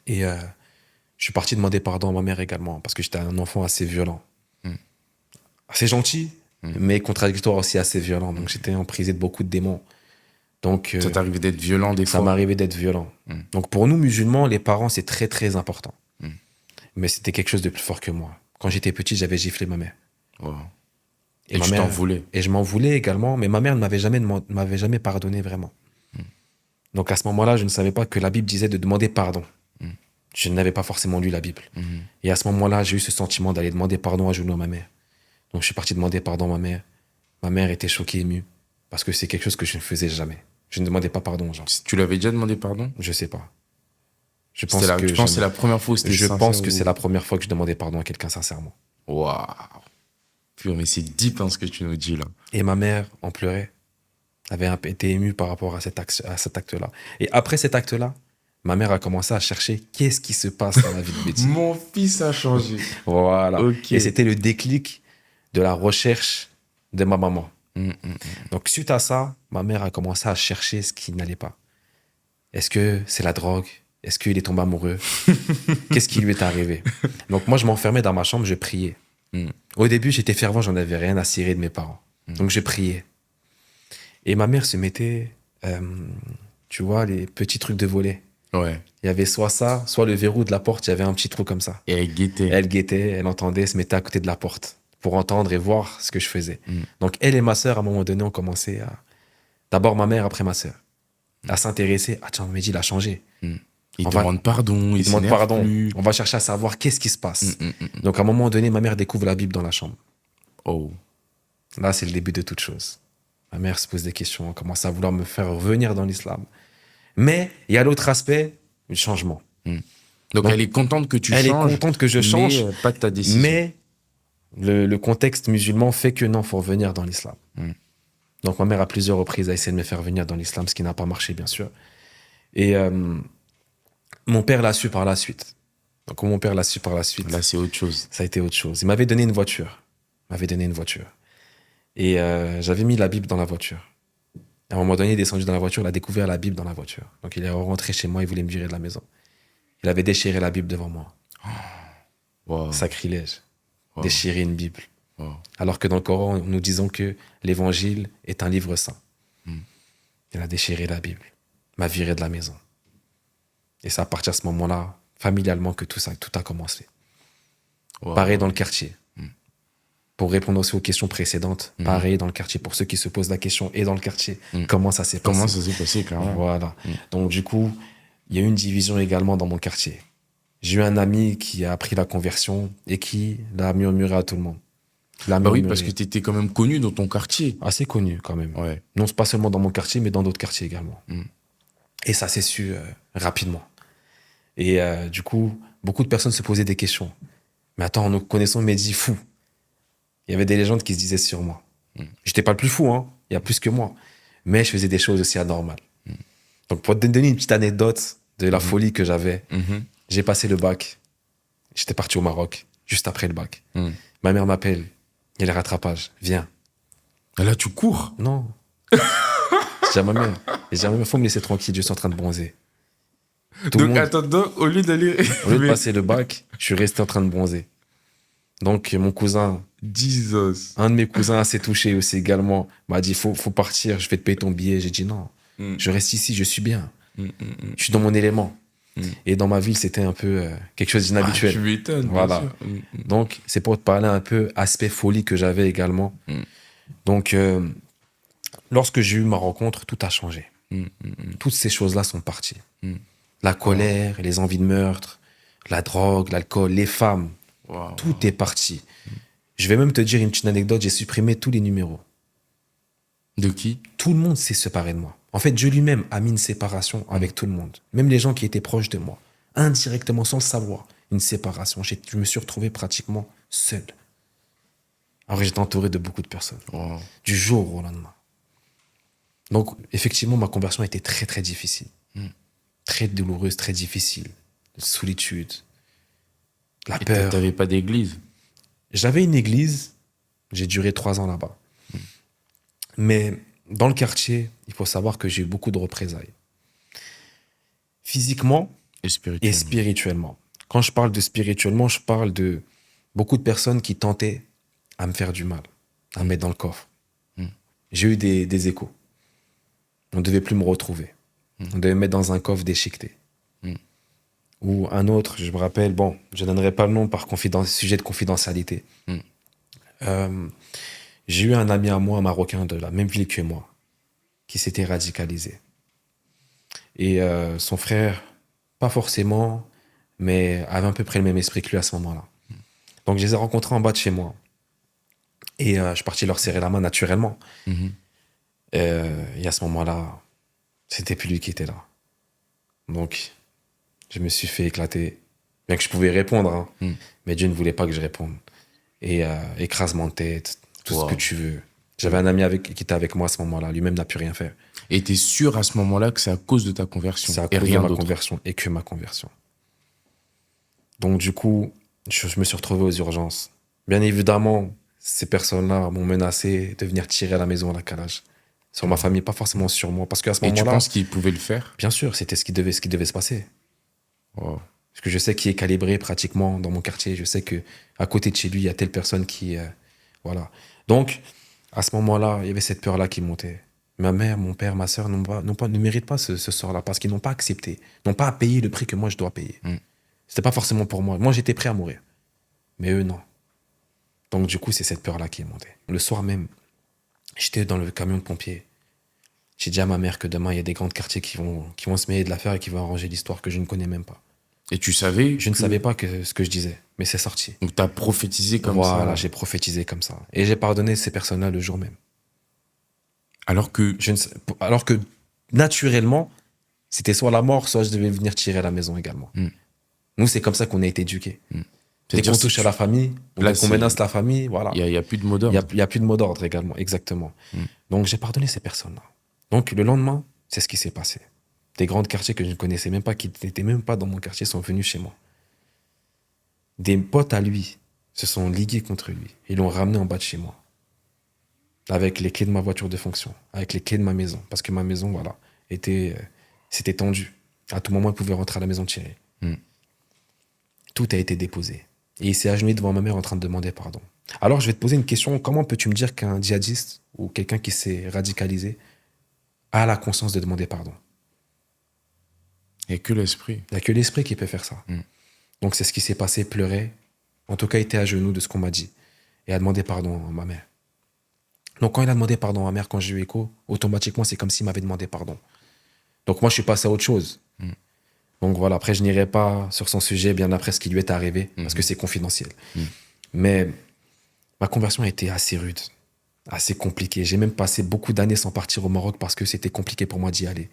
Et je suis parti demander pardon à ma mère également, parce que j'étais un enfant assez violent. Assez gentil, mais contradictoire aussi assez violent. Donc j'étais emprisé de beaucoup de démons. Donc Ça t'arrivait d'être violent des ça fois? m'arrivait d'être violent. Donc pour nous musulmans, les parents, c'est très très important. Mais c'était quelque chose de plus fort que moi. Quand j'étais petit, j'avais giflé ma mère. Wow. Et Et ma tu mère- t'en voulais? Et je m'en voulais également, mais ma mère ne m'avait jamais pardonné vraiment. Donc à ce moment-là, je ne savais pas que la Bible disait de demander pardon. Je n'avais pas forcément lu la Bible. Et à ce moment-là, j'ai eu ce sentiment d'aller demander pardon à genoux à ma mère. Donc je suis parti demander pardon à ma mère. Ma mère était choquée, émue, parce que c'est quelque chose que je ne faisais jamais. Je ne demandais pas pardon aux gens. Tu l'avais déjà demandé pardon? Je sais pas. Je Tu penses que c'est la première fois où c'était Je sincère pense que ou- c'est la première fois que je demandais pardon à quelqu'un sincèrement. Waouh. Purée, mais c'est deep hein, ce que tu nous dis là. Et ma mère en pleurait, avait été émue par rapport à cet acte-là. Et après cet acte-là, ma mère a commencé à chercher qu'est-ce qui se passe dans la vie de Betty. Mon fils a changé. Voilà. Ok. Et c'était le déclic de la recherche de ma maman. Mm, Donc, suite à ça, ma mère a commencé à chercher ce qui n'allait pas. Est-ce que c'est la drogue? Est-ce qu'il est tombé amoureux? Qu'est-ce qui lui est arrivé? Donc, moi, je m'enfermais dans ma chambre, je priais. Au début, j'étais fervent, j'en avais rien à cirer de mes parents. Donc, je priais. Et ma mère se mettait, tu vois, les petits trucs de volet. Ouais. Il y avait soit ça, soit le verrou de la porte, il y avait un petit trou comme ça. Et elle guettait. Elle guettait, elle entendait, se mettait à côté de la porte pour entendre et voir ce que je faisais. Donc, elle et ma sœur, à un moment donné, ont commencé à... D'abord ma mère, après ma sœur. À s'intéresser. Ah tiens, Mehdi, il a changé. Il On va- demande pardon, Il demande s'énerve pardon. plus. On va chercher à savoir qu'est-ce qui se passe. Donc, à un moment donné, ma mère découvre la Bible dans la chambre. Oh. Là, c'est le début de toute chose. Ma mère se pose des questions, commence à vouloir me faire revenir dans l'islam. Mais il y a l'autre aspect, le changement. Donc, Donc, elle est contente que tu elle est changes. contente que je change, mais pas de ta décision. mais le contexte musulman fait que non, il faut revenir dans l'islam. Donc ma mère, à plusieurs reprises, a essayé de me faire venir dans l'islam, ce qui n'a pas marché, bien sûr. Et mon père l'a su par la suite. Donc quand mon père l'a su par la suite, Là, c'est autre chose. ça a été autre chose. Il m'avait donné une voiture. Et j'avais mis la Bible dans la voiture. À un moment donné, il est descendu dans la voiture, il a découvert la Bible dans la voiture. Donc il est rentré chez moi, il voulait me virer de la maison. Il avait déchiré la Bible devant moi. Wow. Sacrilège. Wow. Déchirer une Bible. Wow. Alors que dans le Coran, nous disons que l'évangile est un livre saint. Mm. Il a déchiré la Bible, m'a viré de la maison. Et c'est à partir de ce moment-là, familialement, que tout a commencé. Wow. Pareil dans le quartier. Pour répondre aussi aux questions précédentes, pareil dans le quartier. Pour ceux qui se posent la question, et dans le quartier, comment ça s'est passé? Comment ça s'est passé, clairement? Voilà. Donc, du coup, il y a eu une division également dans mon quartier. J'ai eu un ami qui a appris la conversion et qui l'a murmuré à tout le monde. Bah oui, parce que tu étais quand même connu dans ton quartier. Assez connu, quand même. Ouais. Non, c'est pas seulement dans mon quartier, mais dans d'autres quartiers également. Et ça s'est su rapidement. Et du coup, beaucoup de personnes se posaient des questions. Mais attends, en nous connaissant Mehdi fou, il y avait des légendes qui se disaient sur moi. J'étais pas le plus fou, hein. Il y a plus que moi. Mais je faisais des choses aussi anormales. Donc, pour te donner une petite anecdote de la folie que j'avais, j'ai passé le bac. J'étais parti au Maroc, juste après le bac. Ma mère m'appelle. Il y a les rattrapages. Viens. Et là, tu cours. Non. J'ai dit à ma mère, faut me laisser tranquille, je suis en train de bronzer. Donc, attends, donc, au lieu d'aller. Au lieu de passer le bac, je suis resté en train de bronzer. Donc, mon cousin, Jesus. un de mes cousins assez touché aussi également, m'a dit, faut partir, je vais te payer ton billet. J'ai dit non, je reste ici, je suis bien. Je suis dans mon élément. Et dans ma ville, c'était un peu quelque chose d'inhabituel. Ah, tu m'étonnes, voilà. bien sûr. Donc, c'est pour te parler un peu aspect folie que j'avais également. Donc, lorsque j'ai eu ma rencontre, tout a changé. Toutes ces choses-là sont parties. La colère, les envies de meurtre, la drogue, l'alcool, les femmes, tout est parti. Je vais même te dire une petite anecdote, j'ai supprimé tous les numéros. De qui? Tout le monde s'est séparé de moi. En fait, Dieu lui-même a mis une séparation avec tout le monde. Même les gens qui étaient proches de moi. Indirectement, sans le savoir. Une séparation. Je me suis retrouvé pratiquement seul. Alors j'étais entouré de beaucoup de personnes. Du jour au lendemain. Donc, effectivement, ma conversion a été très, très difficile. Très douloureuse, très difficile. Solitude. La peur. T'avais pas d'église? J'avais une église. J'ai duré 3 ans là-bas. Mais dans le quartier, il faut savoir que j'ai eu beaucoup de représailles. Physiquement et spirituellement. Quand je parle de spirituellement, je parle de beaucoup de personnes qui tentaient à me faire du mal, à me mettre dans le coffre. J'ai eu des échos. On ne devait plus me retrouver. On devait me mettre dans un coffre déchiqueté. Ou un autre, je me rappelle, bon, je ne donnerai pas le nom par sujet de confidentialité. J'ai eu un ami à moi, un Marocain de la même ville que moi, qui s'était radicalisé. Et son frère, pas forcément, mais avait à peu près le même esprit que lui à ce moment-là. Donc je les ai rencontrés en bas de chez moi. Et je suis parti leur serrer la main naturellement. Et à ce moment-là, c'était plus lui qui était là. Donc, je me suis fait éclater. Bien que je pouvais répondre, hein, mais Dieu ne voulait pas que je réponde. Et écrasement de tête, tout ce que tu veux. J'avais un ami qui était avec moi à ce moment-là. Lui-même n'a pu rien faire. Et t'es sûr à ce moment-là que c'est à cause de ta conversion? C'est à cause de ma conversion et que ma conversion. Donc, du coup, je me suis retrouvé aux urgences. Bien évidemment, ces personnes-là m'ont menacé de venir tirer à la maison à la calage. Sur ma famille, pas forcément sur moi. Parce qu'à ce moment-là... Et tu penses qu'ils pouvaient le faire? Bien sûr, c'était ce qui devait se passer. Parce que je sais qui est calibré pratiquement dans mon quartier. Je sais qu'à côté de chez lui, il y a telle personne qui... voilà. Donc, à ce moment-là, il y avait cette peur-là qui montait. Ma mère, mon père, ma sœur ne méritent pas ce sort-là parce qu'ils n'ont pas accepté, n'ont pas à payer le prix que moi je dois payer. C'était pas forcément pour moi. Moi, j'étais prêt à mourir. Mais eux, non. Donc, du coup, c'est cette peur-là qui est montée. Le soir même, j'étais dans le camion de pompiers. J'ai dit à ma mère que demain, il y a des grands quartiers qui vont se mêler de l'affaire et qui vont arranger l'histoire que je ne connais même pas. Et tu savais? Je ne savais pas ce que je disais, mais c'est sorti. Donc, tu as prophétisé comme ça? Voilà, j'ai prophétisé comme ça. Et j'ai pardonné ces personnes-là le jour même. Alors que naturellement, c'était soit la mort, soit je devais venir tirer à la maison également. Nous, c'est comme ça qu'on a été éduqués. Dès qu'on touche à la famille, dès qu'on menace la famille, voilà. Il n'y a plus de mot d'ordre. Il n'y a plus de mot d'ordre également, exactement. Donc, j'ai pardonné ces personnes-là. Donc, le lendemain, c'est ce qui s'est passé. Des grands quartiers que je ne connaissais même pas, qui n'étaient même pas dans mon quartier, sont venus chez moi. Des potes à lui se sont ligués contre lui. Ils l'ont ramené en bas de chez moi. Avec les clés de ma voiture de fonction, avec les clés de ma maison. Parce que ma maison, voilà, c'était tendu. À tout moment, il pouvait rentrer à la maison tirer. Tout a été déposé. Et il s'est agenouillé devant ma mère en train de demander pardon. Alors, je vais te poser une question. Comment peux-tu me dire qu'un djihadiste ou quelqu'un qui s'est radicalisé a la conscience de demander pardon? Il n'y a que l'esprit. Il n'y a que l'esprit qui peut faire ça. Donc, c'est ce qui s'est passé, pleurer. En tout cas, il était à genoux de ce qu'on m'a dit. Et a demandé pardon à ma mère. Donc, quand il a demandé pardon à ma mère, quand j'ai eu écho, automatiquement, c'est comme s'il m'avait demandé pardon. Donc, moi, je suis passé à autre chose. Donc, voilà. Après, je n'irai pas sur son sujet bien après ce qui lui est arrivé, parce que c'est confidentiel. Mais ma conversion a été assez rude, assez compliquée. J'ai même passé beaucoup d'années sans partir au Maroc parce que c'était compliqué pour moi d'y aller.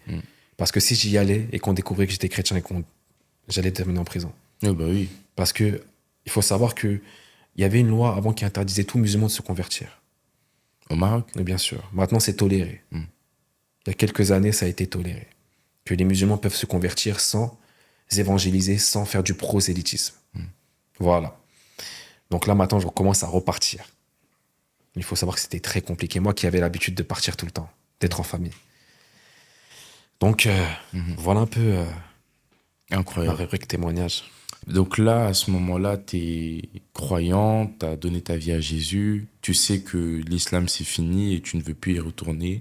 Parce que si j'y allais et qu'on découvrait que j'étais chrétien et j'allais terminer en prison. Oh bah oui. Parce que il faut savoir qu'il y avait une loi avant qui interdisait tout musulman de se convertir. Au Maroc? Mais bien sûr. Maintenant, c'est toléré. Il y a quelques années, ça a été toléré. Que les musulmans peuvent se convertir sans évangéliser, sans faire du prosélytisme. Voilà. Donc là, maintenant, je commence à repartir. Il faut savoir que c'était très compliqué. Moi qui avais l'habitude de partir tout le temps, d'être en famille. Donc, voilà un peu ma Incroyable. rubrique témoignage. Donc là, à ce moment-là, tu es croyant, tu as donné ta vie à Jésus, tu sais que l'islam c'est fini et tu ne veux plus y retourner.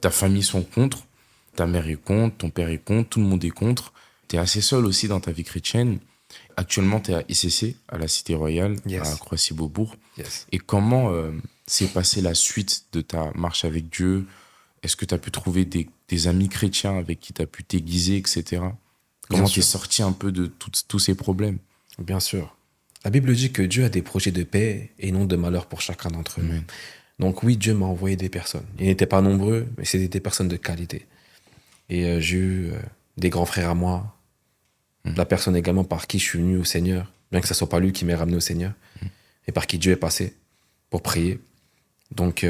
Ta famille sont contre, ta mère est contre, ton père est contre, tout le monde est contre. Tu es assez seul aussi dans ta vie chrétienne. Actuellement, tu es à ICC, à la Cité Royale, Yes. à Croissy-Beaubourg. Yes. Et comment s'est passée la suite de ta marche avec Dieu? Est-ce que tu as pu trouver des amis chrétiens avec qui tu as pu t'aiguiser, etc. Comment tu es sûr. sorti un peu de tous ces problèmes? Bien sûr. La Bible dit que Dieu a des projets de paix et non de malheur pour chacun d'entre eux. Amen. Donc oui, Dieu m'a envoyé des personnes. Ils n'étaient pas nombreux, mais c'était des personnes de qualité. Et j'ai eu des grands frères à moi, la personne également par qui je suis venu au Seigneur, bien que ce ne soit pas lui qui m'ait ramené au Seigneur, et par qui Dieu est passé pour prier. Donc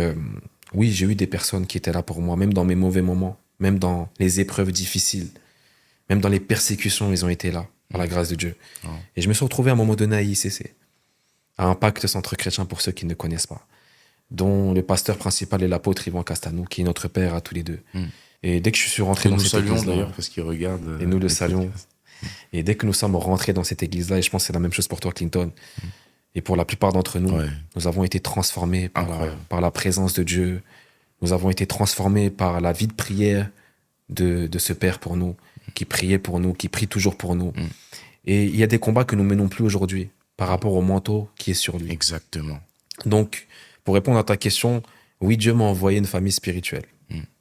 oui, j'ai eu des personnes qui étaient là pour moi, même dans mes mauvais moments, même dans les épreuves difficiles, même dans les persécutions, ils ont été là, par la grâce de Dieu. Oh. Et je me suis retrouvé à un moment donné à ICC, à un pacte centre chrétien pour ceux qui ne connaissent pas, dont le pasteur principal est l'apôtre Yvan Castanou, qui est notre père à tous les deux. Et dès que je suis rentré Que dans nous cette saluons église-là, d'ailleurs parce qu'ils regardent. et nous le le saluons, podcast. et dès que nous sommes rentrés dans cette église-là, et je pense que c'est la même chose pour toi, Clinton, et pour la plupart d'entre nous, Ouais. nous avons été transformés Incroyable. par la présence de Dieu. Nous avons été transformés par la vie de prière de ce Père pour nous, qui priait pour nous, qui prie toujours pour nous. Et il y a des combats que nous menons plus aujourd'hui par rapport au manteau qui est sur lui. Exactement. Donc, pour répondre à ta question, oui, Dieu m'a envoyé une famille spirituelle.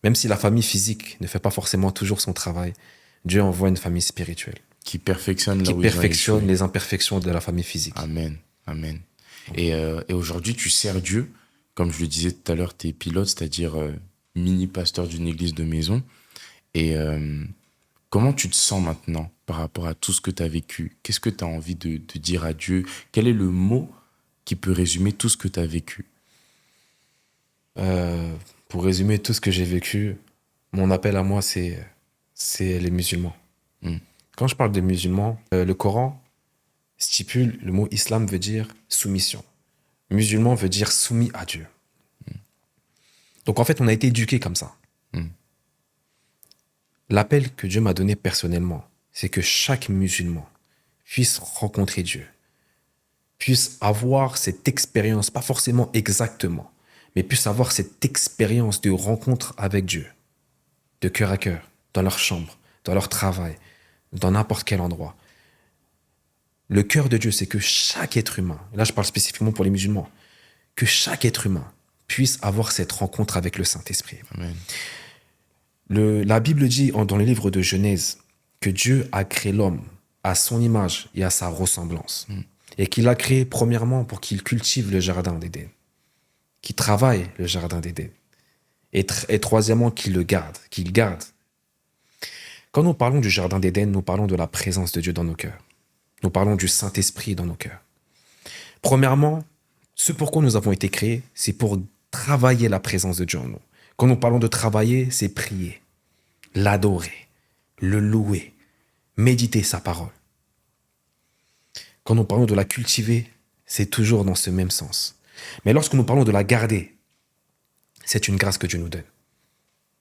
Même si la famille physique ne fait pas forcément toujours son travail, Dieu envoie une famille spirituelle Qui perfectionne là qui où ils ont perfectionne échoué. les imperfections de la famille physique. Amen. Amen. Et aujourd'hui, tu sers Dieu. Comme je le disais tout à l'heure, tu es pilote, c'est-à-dire mini-pasteur d'une église de maison. Et comment tu te sens maintenant par rapport à tout ce que tu as vécu? Qu'est-ce que tu as envie de dire à Dieu? Quel est le mot qui peut résumer tout ce que tu as vécu? Pour résumer tout ce que j'ai vécu, mon appel à moi, c'est les musulmans. Quand je parle des musulmans, le Coran stipule, le mot islam veut dire soumission. Musulman veut dire soumis à Dieu. Donc en fait, on a été éduqués comme ça. L'appel que Dieu m'a donné personnellement, c'est que chaque musulman puisse rencontrer Dieu, puisse avoir cette expérience, pas forcément exactement, mais puisse avoir cette expérience de rencontre avec Dieu, de cœur à cœur, dans leur chambre, dans leur travail, dans n'importe quel endroit. Le cœur de Dieu, c'est que chaque être humain, et là je parle spécifiquement pour les musulmans, que chaque être humain puisse avoir cette rencontre avec le Saint-Esprit. Amen. La Bible dit dans le livre de Genèse que Dieu a créé l'homme à son image et à sa ressemblance. Et qu'il l'a créé premièrement pour qu'il cultive le jardin d'Éden, qu'il travaille le jardin d'Éden. Et troisièmement, qu'il le garde, qu'il garde. Quand nous parlons du jardin d'Éden, nous parlons de la présence de Dieu dans nos cœurs. Nous parlons du Saint-Esprit dans nos cœurs. Premièrement, ce pourquoi nous avons été créés, c'est pour travailler la présence de Dieu en nous. Quand nous parlons de travailler, c'est prier, l'adorer, le louer, méditer sa parole. Quand nous parlons de la cultiver, c'est toujours dans ce même sens. Mais lorsque nous parlons de la garder, c'est une grâce que Dieu nous donne.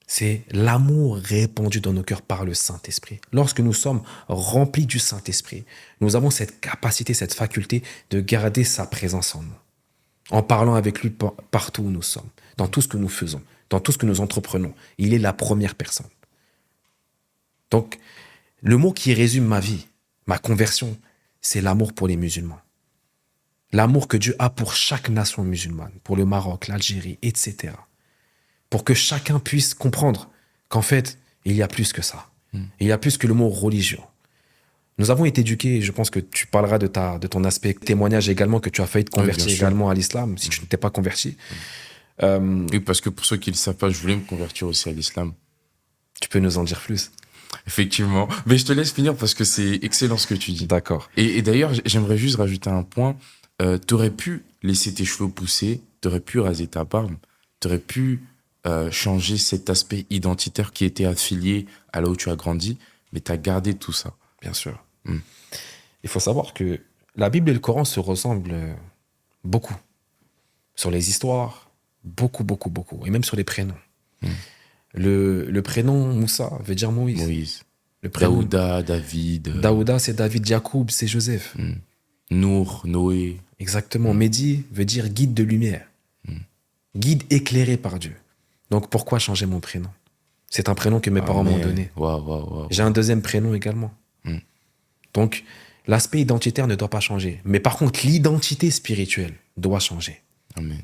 C'est l'amour répandu dans nos cœurs par le Saint-Esprit. Lorsque nous sommes remplis du Saint-Esprit, nous avons cette capacité, cette faculté de garder sa présence en nous, en parlant avec lui partout où nous sommes, dans tout ce que nous faisons, dans tout ce que nous entreprenons. Il est la première personne. Donc, le mot qui résume ma vie, ma conversion, c'est l'amour pour les musulmans. L'amour que Dieu a pour chaque nation musulmane, pour le Maroc, l'Algérie, etc. Pour que chacun puisse comprendre qu'en fait, il y a plus que ça. Il y a plus que le mot religion. Nous avons été éduqués, et je pense que tu parleras de ton aspect témoignage également, que tu as failli te convertir également à l'islam, si tu n'étais pas converti. Oui, parce que pour ceux qui ne le savent pas, je voulais me convertir aussi à l'islam. Tu peux nous en dire plus? Effectivement. Mais je te laisse finir parce que c'est excellent ce que tu dis. D'accord. Et d'ailleurs, j'aimerais juste rajouter un point. T'aurais pu laisser tes cheveux pousser, t'aurais pu raser ta barbe, t'aurais pu changer cet aspect identitaire qui était affilié à là où tu as grandi, mais t'as gardé tout ça. Bien sûr. Il faut savoir que la Bible et le Coran se ressemblent beaucoup. Sur les histoires, beaucoup. Et même sur les prénoms. Le prénom Moussa veut dire Moïse. Moïse. Le prénom Daouda, David. Daouda, c'est David, Jacob, c'est Joseph. Nour, Noé. Exactement. Mehdi veut dire guide de lumière. Guide éclairé par Dieu. Donc pourquoi changer mon prénom? C'est un prénom que mes parents m'ont donné. Wow. J'ai un deuxième prénom également. Donc l'aspect identitaire ne doit pas changer. Mais par contre, l'identité spirituelle doit changer. Amen.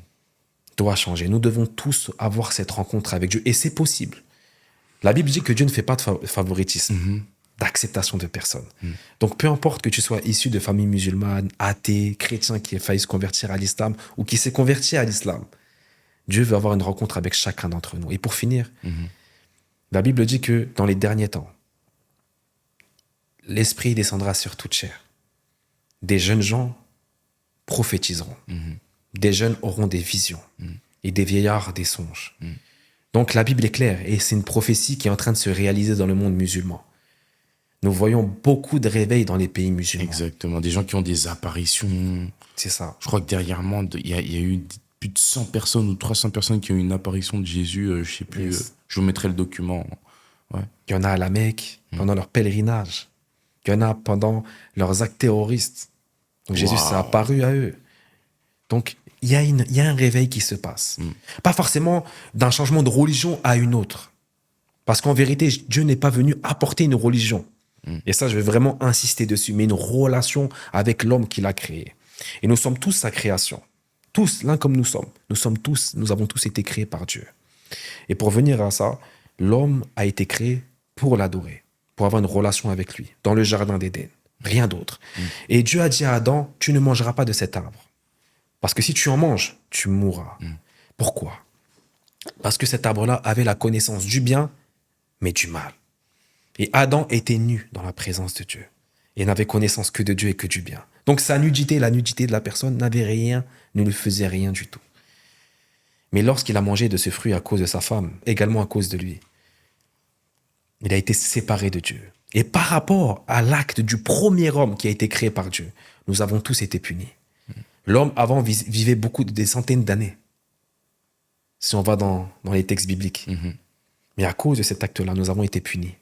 Doit changer. Nous devons tous avoir cette rencontre avec Dieu. Et c'est possible. La Bible dit que Dieu ne fait pas de favoritisme, d'acceptation de personne. Donc peu importe que tu sois issu de famille musulmane, athée, chrétien qui ait failli se convertir à l'islam ou qui s'est converti à l'islam, Dieu veut avoir une rencontre avec chacun d'entre nous. Et pour finir, la Bible dit que dans les derniers temps, l'Esprit descendra sur toute chair. Des jeunes gens prophétiseront. Des jeunes auront des visions. Et des vieillards des songes. Donc la Bible est claire et c'est une prophétie qui est en train de se réaliser dans le monde musulman. Nous voyons beaucoup de réveils dans les pays musulmans. Exactement. Des gens qui ont des apparitions. C'est ça. Je crois que derrière moi, il y a eu plus de 100 personnes ou 300 personnes qui ont eu une apparition de Jésus. Je sais plus. Je vous mettrai le document. Ouais. Il y en a à la Mecque, pendant leur pèlerinage. Il y en a pendant leurs actes terroristes. Donc Jésus s'est apparu à eux. Donc, il y a un réveil qui se passe. Pas forcément d'un changement de religion à une autre. Parce qu'en vérité, Dieu n'est pas venu apporter une religion. Et ça, je vais vraiment insister dessus. Mais une relation avec l'homme qu'il a créé. Et nous sommes tous sa création. Tous, l'un comme nous sommes. Nous avons tous été créés par Dieu. Et pour venir à ça, l'homme a été créé pour l'adorer. Pour avoir une relation avec lui. Dans le jardin d'Éden. Rien d'autre. Et Dieu a dit à Adam, tu ne mangeras pas de cet arbre. Parce que si tu en manges, tu mourras. Pourquoi? Parce que cet arbre-là avait la connaissance du bien, mais du mal. Et Adam était nu dans la présence de Dieu. Et n'avait connaissance que de Dieu et que du bien. Donc sa nudité, la nudité de la personne n'avait rien, ne lui faisait rien du tout. Mais lorsqu'il a mangé de ce fruit à cause de sa femme, également à cause de lui, il a été séparé de Dieu. Et par rapport à l'acte du premier homme qui a été créé par Dieu, nous avons tous été punis. L'homme avant vivait des centaines d'années. Si on va dans les textes bibliques. Mais à cause de cet acte-là, nous avons été punis.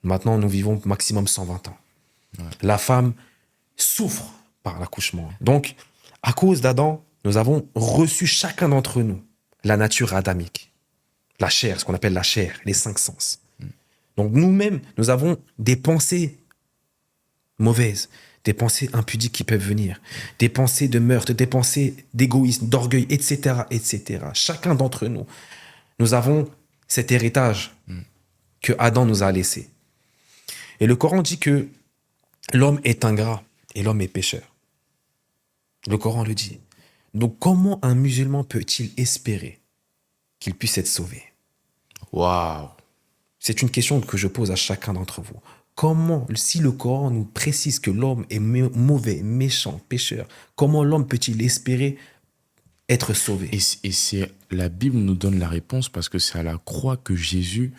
Maintenant, nous vivons maximum 120 ans. La femme souffre par l'accouchement. Donc, à cause d'Adam, nous avons reçu chacun d'entre nous la nature adamique. La chair, ce qu'on appelle la chair, les 5 sens. Donc nous-mêmes, nous avons des pensées mauvaises, des pensées impudiques qui peuvent venir, des pensées de meurtre, des pensées d'égoïsme, d'orgueil, etc., etc. Chacun d'entre nous, nous avons cet héritage que Adam nous a laissé. Et le Coran dit que l'homme est ingrat et l'homme est pécheur. Le Coran le dit. Donc comment un musulman peut-il espérer qu'il puisse être sauvé? Waouh! C'est une question que je pose à chacun d'entre vous. Comment, si le Coran nous précise que l'homme est mauvais, méchant, pécheur, comment l'homme peut-il espérer être sauvé? Et c'est la Bible nous donne la réponse parce que c'est à la croix que Jésus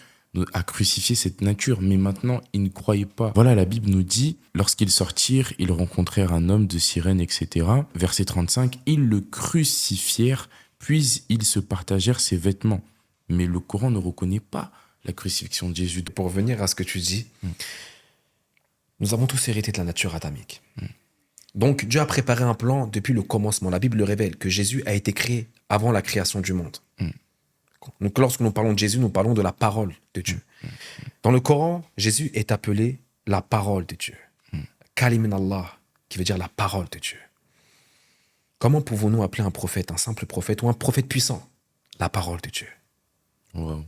a crucifié cette nature. Mais maintenant, ils ne croyaient pas. Voilà, la Bible nous dit, lorsqu'ils sortirent, ils rencontrèrent un homme de Cyrène, etc. Verset 35, ils le crucifièrent, puis ils se partagèrent ses vêtements. mais le Coran ne reconnaît pas la crucifixion de Jésus. Pour revenir à ce que tu dis, nous avons tous hérité de la nature adamique. Donc Dieu a préparé un plan depuis le commencement. La Bible le révèle que Jésus a été créé avant la création du monde. Donc lorsque nous parlons de Jésus, nous parlons de la parole de Dieu. Dans le Coran, Jésus est appelé la parole de Dieu. Kalim Allah, qui veut dire la parole de Dieu. Comment pouvons-nous appeler un prophète, un simple prophète ou un prophète puissant? La parole de Dieu. Wow.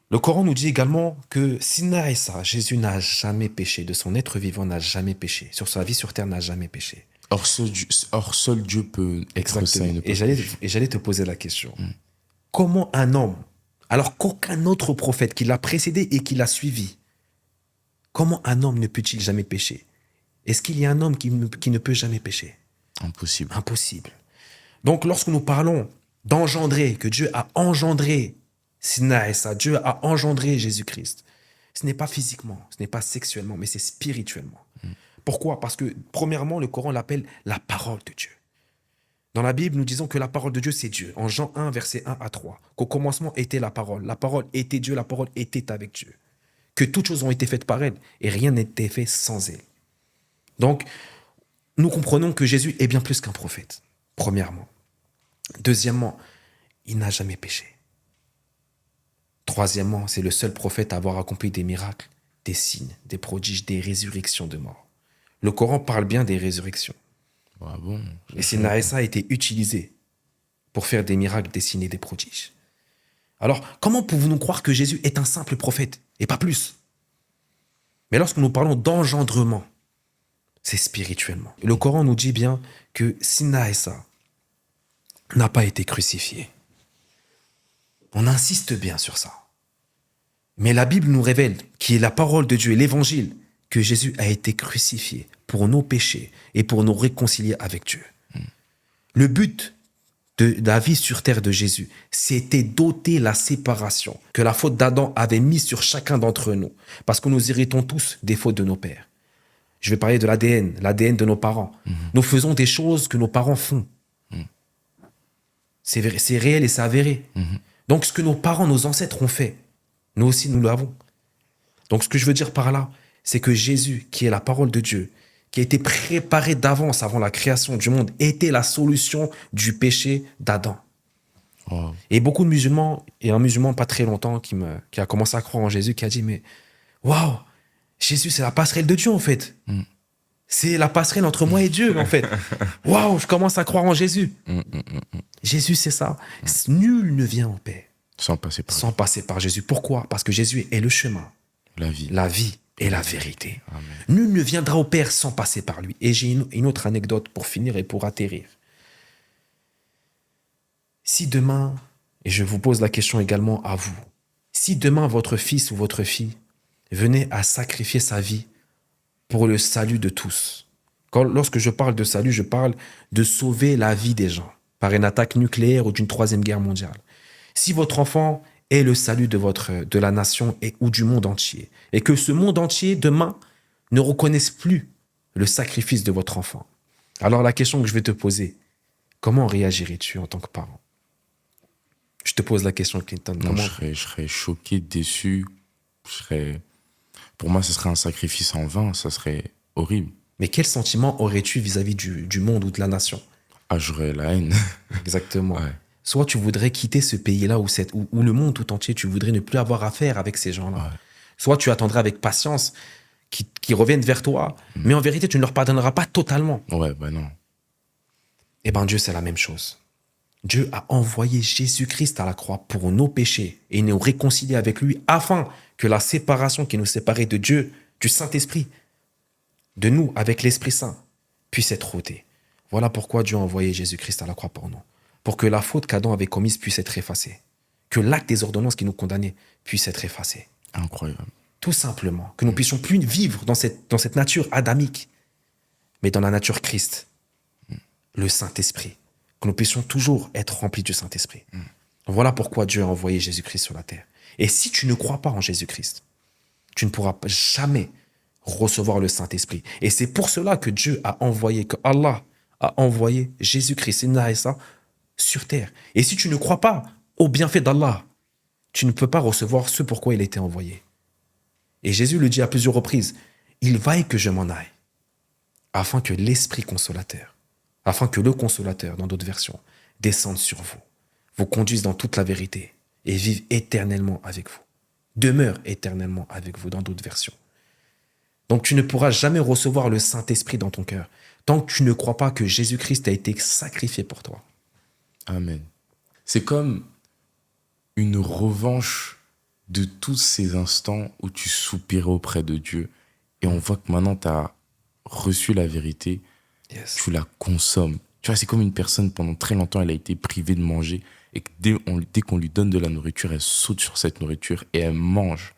Le Coran nous dit également que Sina Isa, Jésus n'a jamais péché, de son être vivant n'a jamais péché, sur sa vie sur terre n'a jamais péché. Or, seul Dieu peut être saint. Et j'allais te poser la question. Comment un homme, alors qu'aucun autre prophète qui l'a précédé et qui l'a suivi, comment un homme ne peut-il jamais pécher? Est-ce qu'il y a un homme qui ne peut jamais pécher? Impossible. Impossible. Donc, lorsque nous parlons d'engendrer, que Dieu a engendré Sina Isa, Dieu a engendré Jésus-Christ, ce n'est pas physiquement, ce n'est pas sexuellement, mais c'est spirituellement. Pourquoi? Parce que, premièrement, le Coran l'appelle la parole de Dieu. Dans la Bible, nous disons que la parole de Dieu, c'est Dieu. En Jean 1, versets 1 à 3, qu'au commencement était la parole était Dieu, la parole était avec Dieu. Que toutes choses ont été faites par elle, et rien n'était fait sans elle. Donc, nous comprenons que Jésus est bien plus qu'un prophète, premièrement. Deuxièmement, il n'a jamais péché. Troisièmement, c'est le seul prophète à avoir accompli des miracles, des signes, des prodiges, des résurrections de morts. Le Coran parle bien des résurrections. Ah bon, et Sina Isa a été utilisé pour faire des miracles, des signes et des prodiges. Alors, comment pouvons-nous croire que Jésus est un simple prophète et pas plus? Mais lorsque nous parlons d'engendrement, c'est spirituellement. Le Coran nous dit bien que Sina Isa n'a pas été crucifié. On insiste bien sur ça. Mais la Bible nous révèle, qui est la parole de Dieu et l'évangile, que Jésus a été crucifié pour nos péchés et pour nous réconcilier avec Dieu. Le but de la vie sur terre de Jésus, c'était d'ôter la séparation que la faute d'Adam avait mise sur chacun d'entre nous, parce que nous héritons tous des fautes de nos pères. Je vais parler de l'ADN de nos parents. Nous faisons des choses que nos parents font. C'est réel et c'est avéré. Donc ce que nos parents, nos ancêtres ont fait, nous aussi nous l'avons. Donc ce que je veux dire par là, c'est que Jésus, qui est la parole de Dieu, qui a été préparé d'avance avant la création du monde, était la solution du péché d'Adam. Wow. Et beaucoup de musulmans, et un musulman pas très longtemps qui a commencé à croire en Jésus, qui a dit, mais waouh, Jésus c'est la passerelle de Dieu en fait. C'est la passerelle entre moi et Dieu en fait. Waouh, je commence à croire en Jésus. Jésus c'est ça. Nul ne vient en paix Sans passer par Jésus. Pourquoi? Parce que Jésus est le chemin, la vie et la vérité. Amen. Nul ne viendra au Père sans passer par lui. Et j'ai une autre anecdote pour finir et pour atterrir. Si demain, et je vous pose la question également à vous, si demain votre fils ou votre fille venait à sacrifier sa vie pour le salut de tous, lorsque je parle de salut, je parle de sauver la vie des gens par une attaque nucléaire ou d'une troisième guerre mondiale. Si votre enfant est le salut de la nation ou du monde entier, et que ce monde entier, demain, ne reconnaisse plus le sacrifice de votre enfant, alors la question que je vais te poser, comment réagirais-tu en tant que parent? Je te pose la question, Clinton. Non, je serais choqué, déçu. Pour moi, ce serait un sacrifice en vain, ça serait horrible. Mais quel sentiment aurais-tu vis-à-vis du monde ou de la nation? Ah, j'aurais la haine. Exactement. Ouais. Soit tu voudrais quitter ce pays-là ou le monde tout entier, tu voudrais ne plus avoir affaire avec ces gens-là. Ouais. Soit tu attendrais avec patience qu'ils reviennent vers toi, mais en vérité, tu ne leur pardonneras pas totalement. Ouais, bah non. Eh bien, Dieu, c'est la même chose. Dieu a envoyé Jésus-Christ à la croix pour nos péchés et nous réconcilier avec lui afin que la séparation qui nous séparait de Dieu, du Saint-Esprit, de nous avec l'Esprit Saint, puisse être ôtée. Voilà pourquoi Dieu a envoyé Jésus-Christ à la croix pour nous. Pour que la faute qu'Adam avait commise puisse être effacée. Que l'acte des ordonnances qui nous condamnait puisse être effacé. Incroyable. Tout simplement. Que nous puissions plus vivre dans cette nature adamique, mais dans la nature Christ, le Saint-Esprit. Que nous puissions toujours être remplis du Saint-Esprit. Voilà pourquoi Dieu a envoyé Jésus-Christ sur la terre. Et si tu ne crois pas en Jésus-Christ, tu ne pourras jamais recevoir le Saint-Esprit. Et c'est pour cela que Dieu a envoyé, que Allah a envoyé Jésus-Christ sur terre. Et si tu ne crois pas au bienfait d'Allah, tu ne peux pas recevoir ce pourquoi il a été envoyé. Et Jésus le dit à plusieurs reprises, il vaille que je m'en aille, afin que l'Esprit consolateur, afin que le consolateur, dans d'autres versions, descende sur vous, vous conduise dans toute la vérité et vive éternellement avec vous. Demeure éternellement avec vous, dans d'autres versions. Donc tu ne pourras jamais recevoir le Saint-Esprit dans ton cœur tant que tu ne crois pas que Jésus-Christ a été sacrifié pour toi. Amen. C'est comme une revanche de tous ces instants où tu soupirais auprès de Dieu et on voit que maintenant tu as reçu la vérité, Yes. tu la consommes. Tu vois, c'est comme une personne, pendant très longtemps, elle a été privée de manger et que dès qu'on lui donne de la nourriture, elle saute sur cette nourriture et elle mange.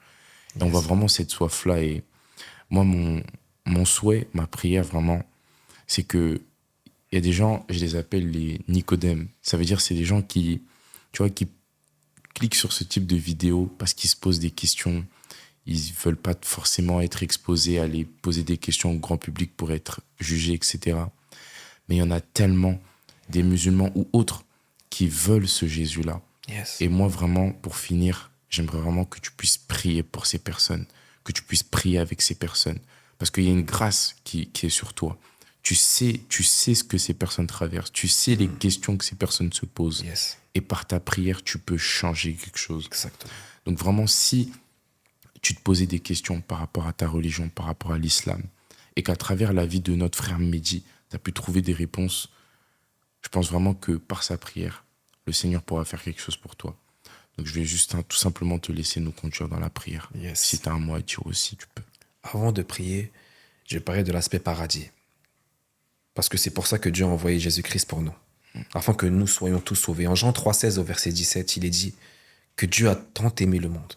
Et on voit vraiment cette soif-là. Et moi, mon souhait, ma prière vraiment, c'est que il y a des gens, je les appelle les Nicodèmes. Ça veut dire c'est des gens qui, tu vois, qui cliquent sur ce type de vidéo parce qu'ils se posent des questions. Ils ne veulent pas forcément être exposés à aller poser des questions au grand public pour être jugés, etc. Mais il y en a tellement, des musulmans ou autres, qui veulent ce Jésus-là. Yes. Et moi, vraiment, pour finir, j'aimerais vraiment que tu puisses prier pour ces personnes, que tu puisses prier avec ces personnes. Parce qu'il y a une grâce qui est sur toi. Tu sais ce que ces personnes traversent. Tu sais les questions que ces personnes se posent. Yes. Et par ta prière, tu peux changer quelque chose. Exactement. Donc vraiment, si tu te posais des questions par rapport à ta religion, par rapport à l'islam, et qu'à travers la vie de notre frère Mehdi, tu as pu trouver des réponses, je pense vraiment que par sa prière, le Seigneur pourra faire quelque chose pour toi. Donc je vais juste tout simplement te laisser nous conduire dans la prière. Yes. Si tu as un mot à dire aussi, tu peux. Avant de prier, je vais parler de l'aspect paradis. Parce que c'est pour ça que Dieu a envoyé Jésus-Christ pour nous, afin que nous soyons tous sauvés. En Jean 3,16 au verset 17, il est dit que Dieu a tant aimé le monde.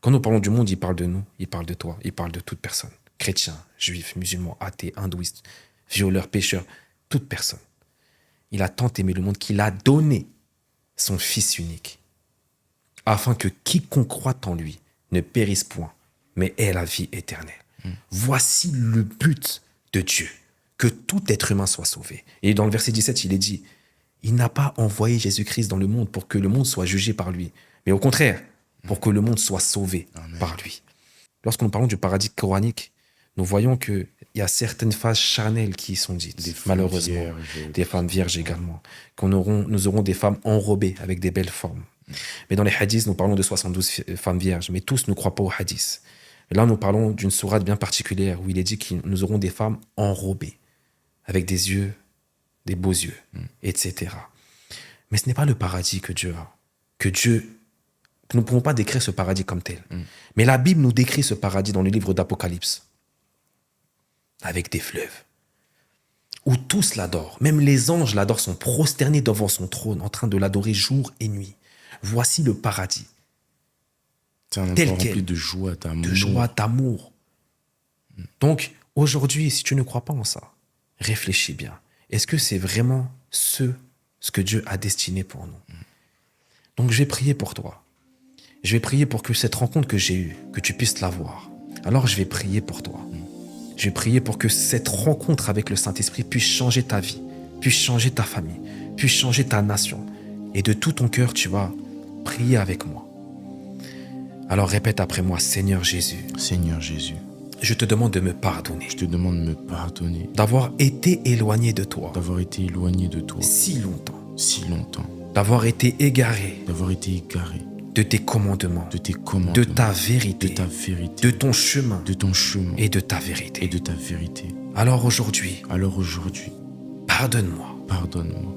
Quand nous parlons du monde, il parle de nous, il parle de toi, il parle de toute personne. Chrétiens, juifs, musulmans, athées, hindouistes, violeurs, pécheurs, toute personne. Il a tant aimé le monde qu'il a donné son Fils unique, afin que quiconque croit en lui ne périsse point, mais ait la vie éternelle. Voici le but de Dieu, que tout être humain soit sauvé. Et dans le verset 17, il est dit, il n'a pas envoyé Jésus-Christ dans le monde pour que le monde soit jugé par lui, mais au contraire, pour que le monde soit sauvé par lui. Lorsque nous parlons du paradis coranique, nous voyons qu'il y a certaines phases charnelles qui sont dites, malheureusement. Vierges. Des femmes vierges également. Nous aurons des femmes enrobées avec des belles formes. Mais dans les hadiths, nous parlons de 72 femmes vierges, mais tous ne croient pas aux hadiths. Et là, nous parlons d'une sourate bien particulière où il est dit que nous aurons des femmes enrobées, avec des yeux, des beaux yeux, etc. Mais ce n'est pas le paradis que Dieu a. Que nous ne pouvons pas décrire ce paradis comme tel. Mais la Bible nous décrit ce paradis dans le livre d'Apocalypse, avec des fleuves, où tous l'adorent. Même les anges l'adorent, sont prosternés devant son trône, en train de l'adorer jour et nuit. Voici le paradis. C'est un Tel endroit quel. rempli de joie, d'amour. De joie, d'amour. Donc, aujourd'hui, si tu ne crois pas en ça, réfléchis bien. Est-ce que c'est vraiment ce que Dieu a destiné pour nous? Donc, je vais prier pour toi. Je vais prier pour que cette rencontre que j'ai eue, que tu puisses l'avoir. Alors, je vais prier pour toi. Je vais prier pour que cette rencontre avec le Saint-Esprit puisse changer ta vie, puisse changer ta famille, puisse changer ta nation. Et de tout ton cœur, tu vas prier avec moi. Alors répète après moi, Seigneur Jésus, Seigneur Jésus, je te demande de me pardonner, je te demande de me pardonner, d'avoir été éloigné de toi d'avoir été éloigné de toi si longtemps, si longtemps, d'avoir été égaré d'avoir été égaré de tes commandements, de tes commandements, de ta vérité, de ta vérité, de ton chemin de ton chemin et de ta vérité. et de ta vérité. Alors aujourd'hui, Alors aujourd'hui, pardonne-moi, pardonne-moi,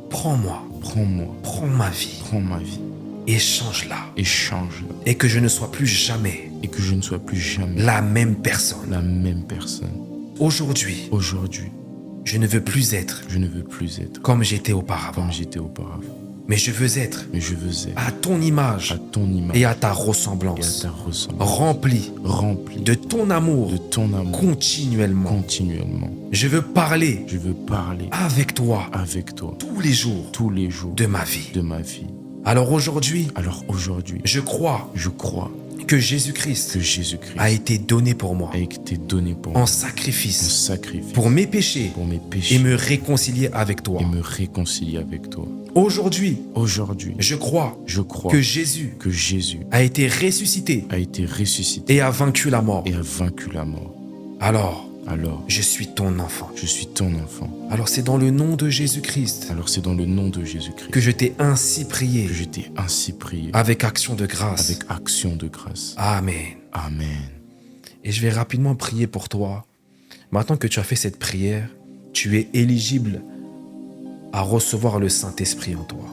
prends-moi, prends-moi, prends ma vie prends ma vie et change-la. et change-la Et que je ne sois plus jamais et que je ne sois plus jamais la même personne. la même personne. Aujourd'hui, Aujourd'hui, je ne veux plus être je ne veux plus être comme j'étais auparavant, comme j'étais auparavant, mais je veux être mais je veux être à ton image à ton image et à ta et à ressemblance, ta ressemblance, rempli rempli de ton amour de ton amour continuellement. continuellement. Je veux parler Je veux parler avec toi avec toi tous les jours tous les jours de ma vie. de ma vie. Alors aujourd'hui, Alors aujourd'hui, je crois je crois que Jésus-Christ que Jésus-Christ a été donné pour moi a été donné pour en moi en sacrifice sacrifice pour mes péchés pour mes et péchés me réconcilier avec toi. et me réconcilier avec toi. Aujourd'hui, Aujourd'hui, je crois je crois que Jésus que Jésus a été ressuscité a été ressuscité et a vaincu la mort. et a vaincu la mort. Alors, Alors, je suis ton enfant. je suis ton enfant. Alors c'est dans le nom de Jésus-Christ Alors c'est dans le nom de Jésus-Christ que je t'ai ainsi prié que je t'ai ainsi prié avec action de grâce. avec action de grâce. Amen. Amen. Et je vais rapidement prier pour toi. Maintenant que tu as fait cette prière, tu es éligible à recevoir le Saint-Esprit en toi.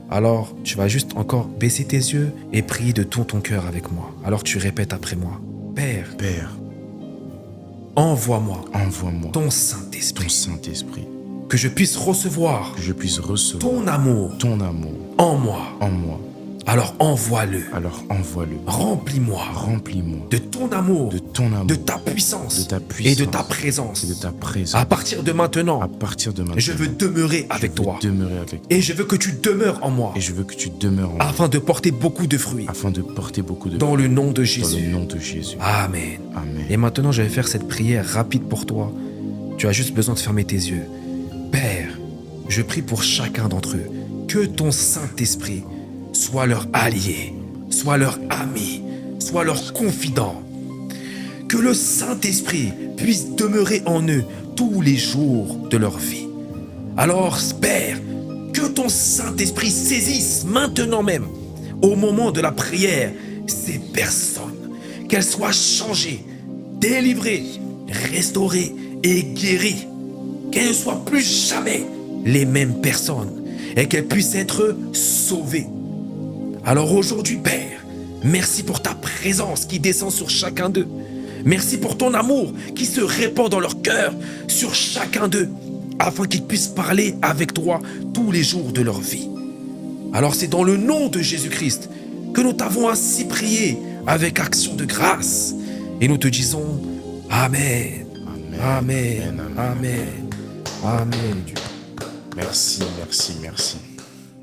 Alors, tu vas juste encore baisser tes yeux et prier de tout ton cœur avec moi. Alors tu répètes après moi. Père, Père, envoie-moi envoie-moi ton ton Saint-Esprit, Saint-Esprit, que je puisse recevoir que je puisse recevoir ton amour ton amour en moi. en moi. Alors envoie-le, Alors envoie-le. remplis-moi Remplis-moi de ton amour, de ton amour, de ta puissance, de ta et de puissance ta présence. et de ta présence. À partir de maintenant, À partir de maintenant, je veux demeurer avec je veux toi demeurer avec toi. et je veux que tu demeures en moi Et je veux que tu demeures en moi afin de porter beaucoup de fruits afin de porter beaucoup de dans le nom de dans le Jésus. nom de Jésus. Amen. Amen. Et maintenant, je vais faire cette prière rapide pour toi. Tu as juste besoin de fermer tes yeux. Père, je prie pour chacun d'entre eux. Que ton Saint-Esprit soit leur allié, soit leur ami, soit leur confident. Que le Saint-Esprit puisse demeurer en eux tous les jours de leur vie. Alors, Père, que ton Saint-Esprit saisisse maintenant même, au moment de la prière, ces personnes, qu'elles soient changées, délivrées, restaurées et guéries, qu'elles ne soient plus jamais les mêmes personnes et qu'elles puissent être sauvées. Alors aujourd'hui, Père, merci pour ta présence qui descend sur chacun d'eux. Merci pour ton amour qui se répand dans leur cœur sur chacun d'eux, afin qu'ils puissent parler avec toi tous les jours de leur vie. Alors c'est dans le nom de Jésus-Christ que nous t'avons ainsi prié avec action de grâce. Et nous te disons Amen, Amen, Amen, Amen. Merci, merci, merci.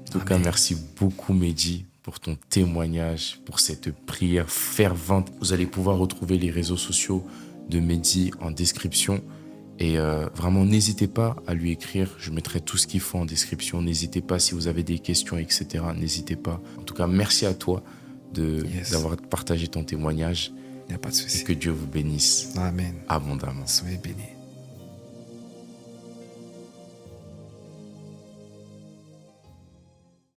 En tout cas, merci beaucoup, Mehdi, pour ton témoignage, pour cette prière fervente. Vous allez pouvoir retrouver les réseaux sociaux de Mehdi en description. Et vraiment, n'hésitez pas à lui écrire. Je mettrai tout ce qu'il faut en description. N'hésitez pas si vous avez des questions, etc. N'hésitez pas. En tout cas, merci à toi d'avoir partagé ton témoignage. Il n'y a pas de Et souci. que Dieu vous bénisse Amen. abondamment. Soyez bénis.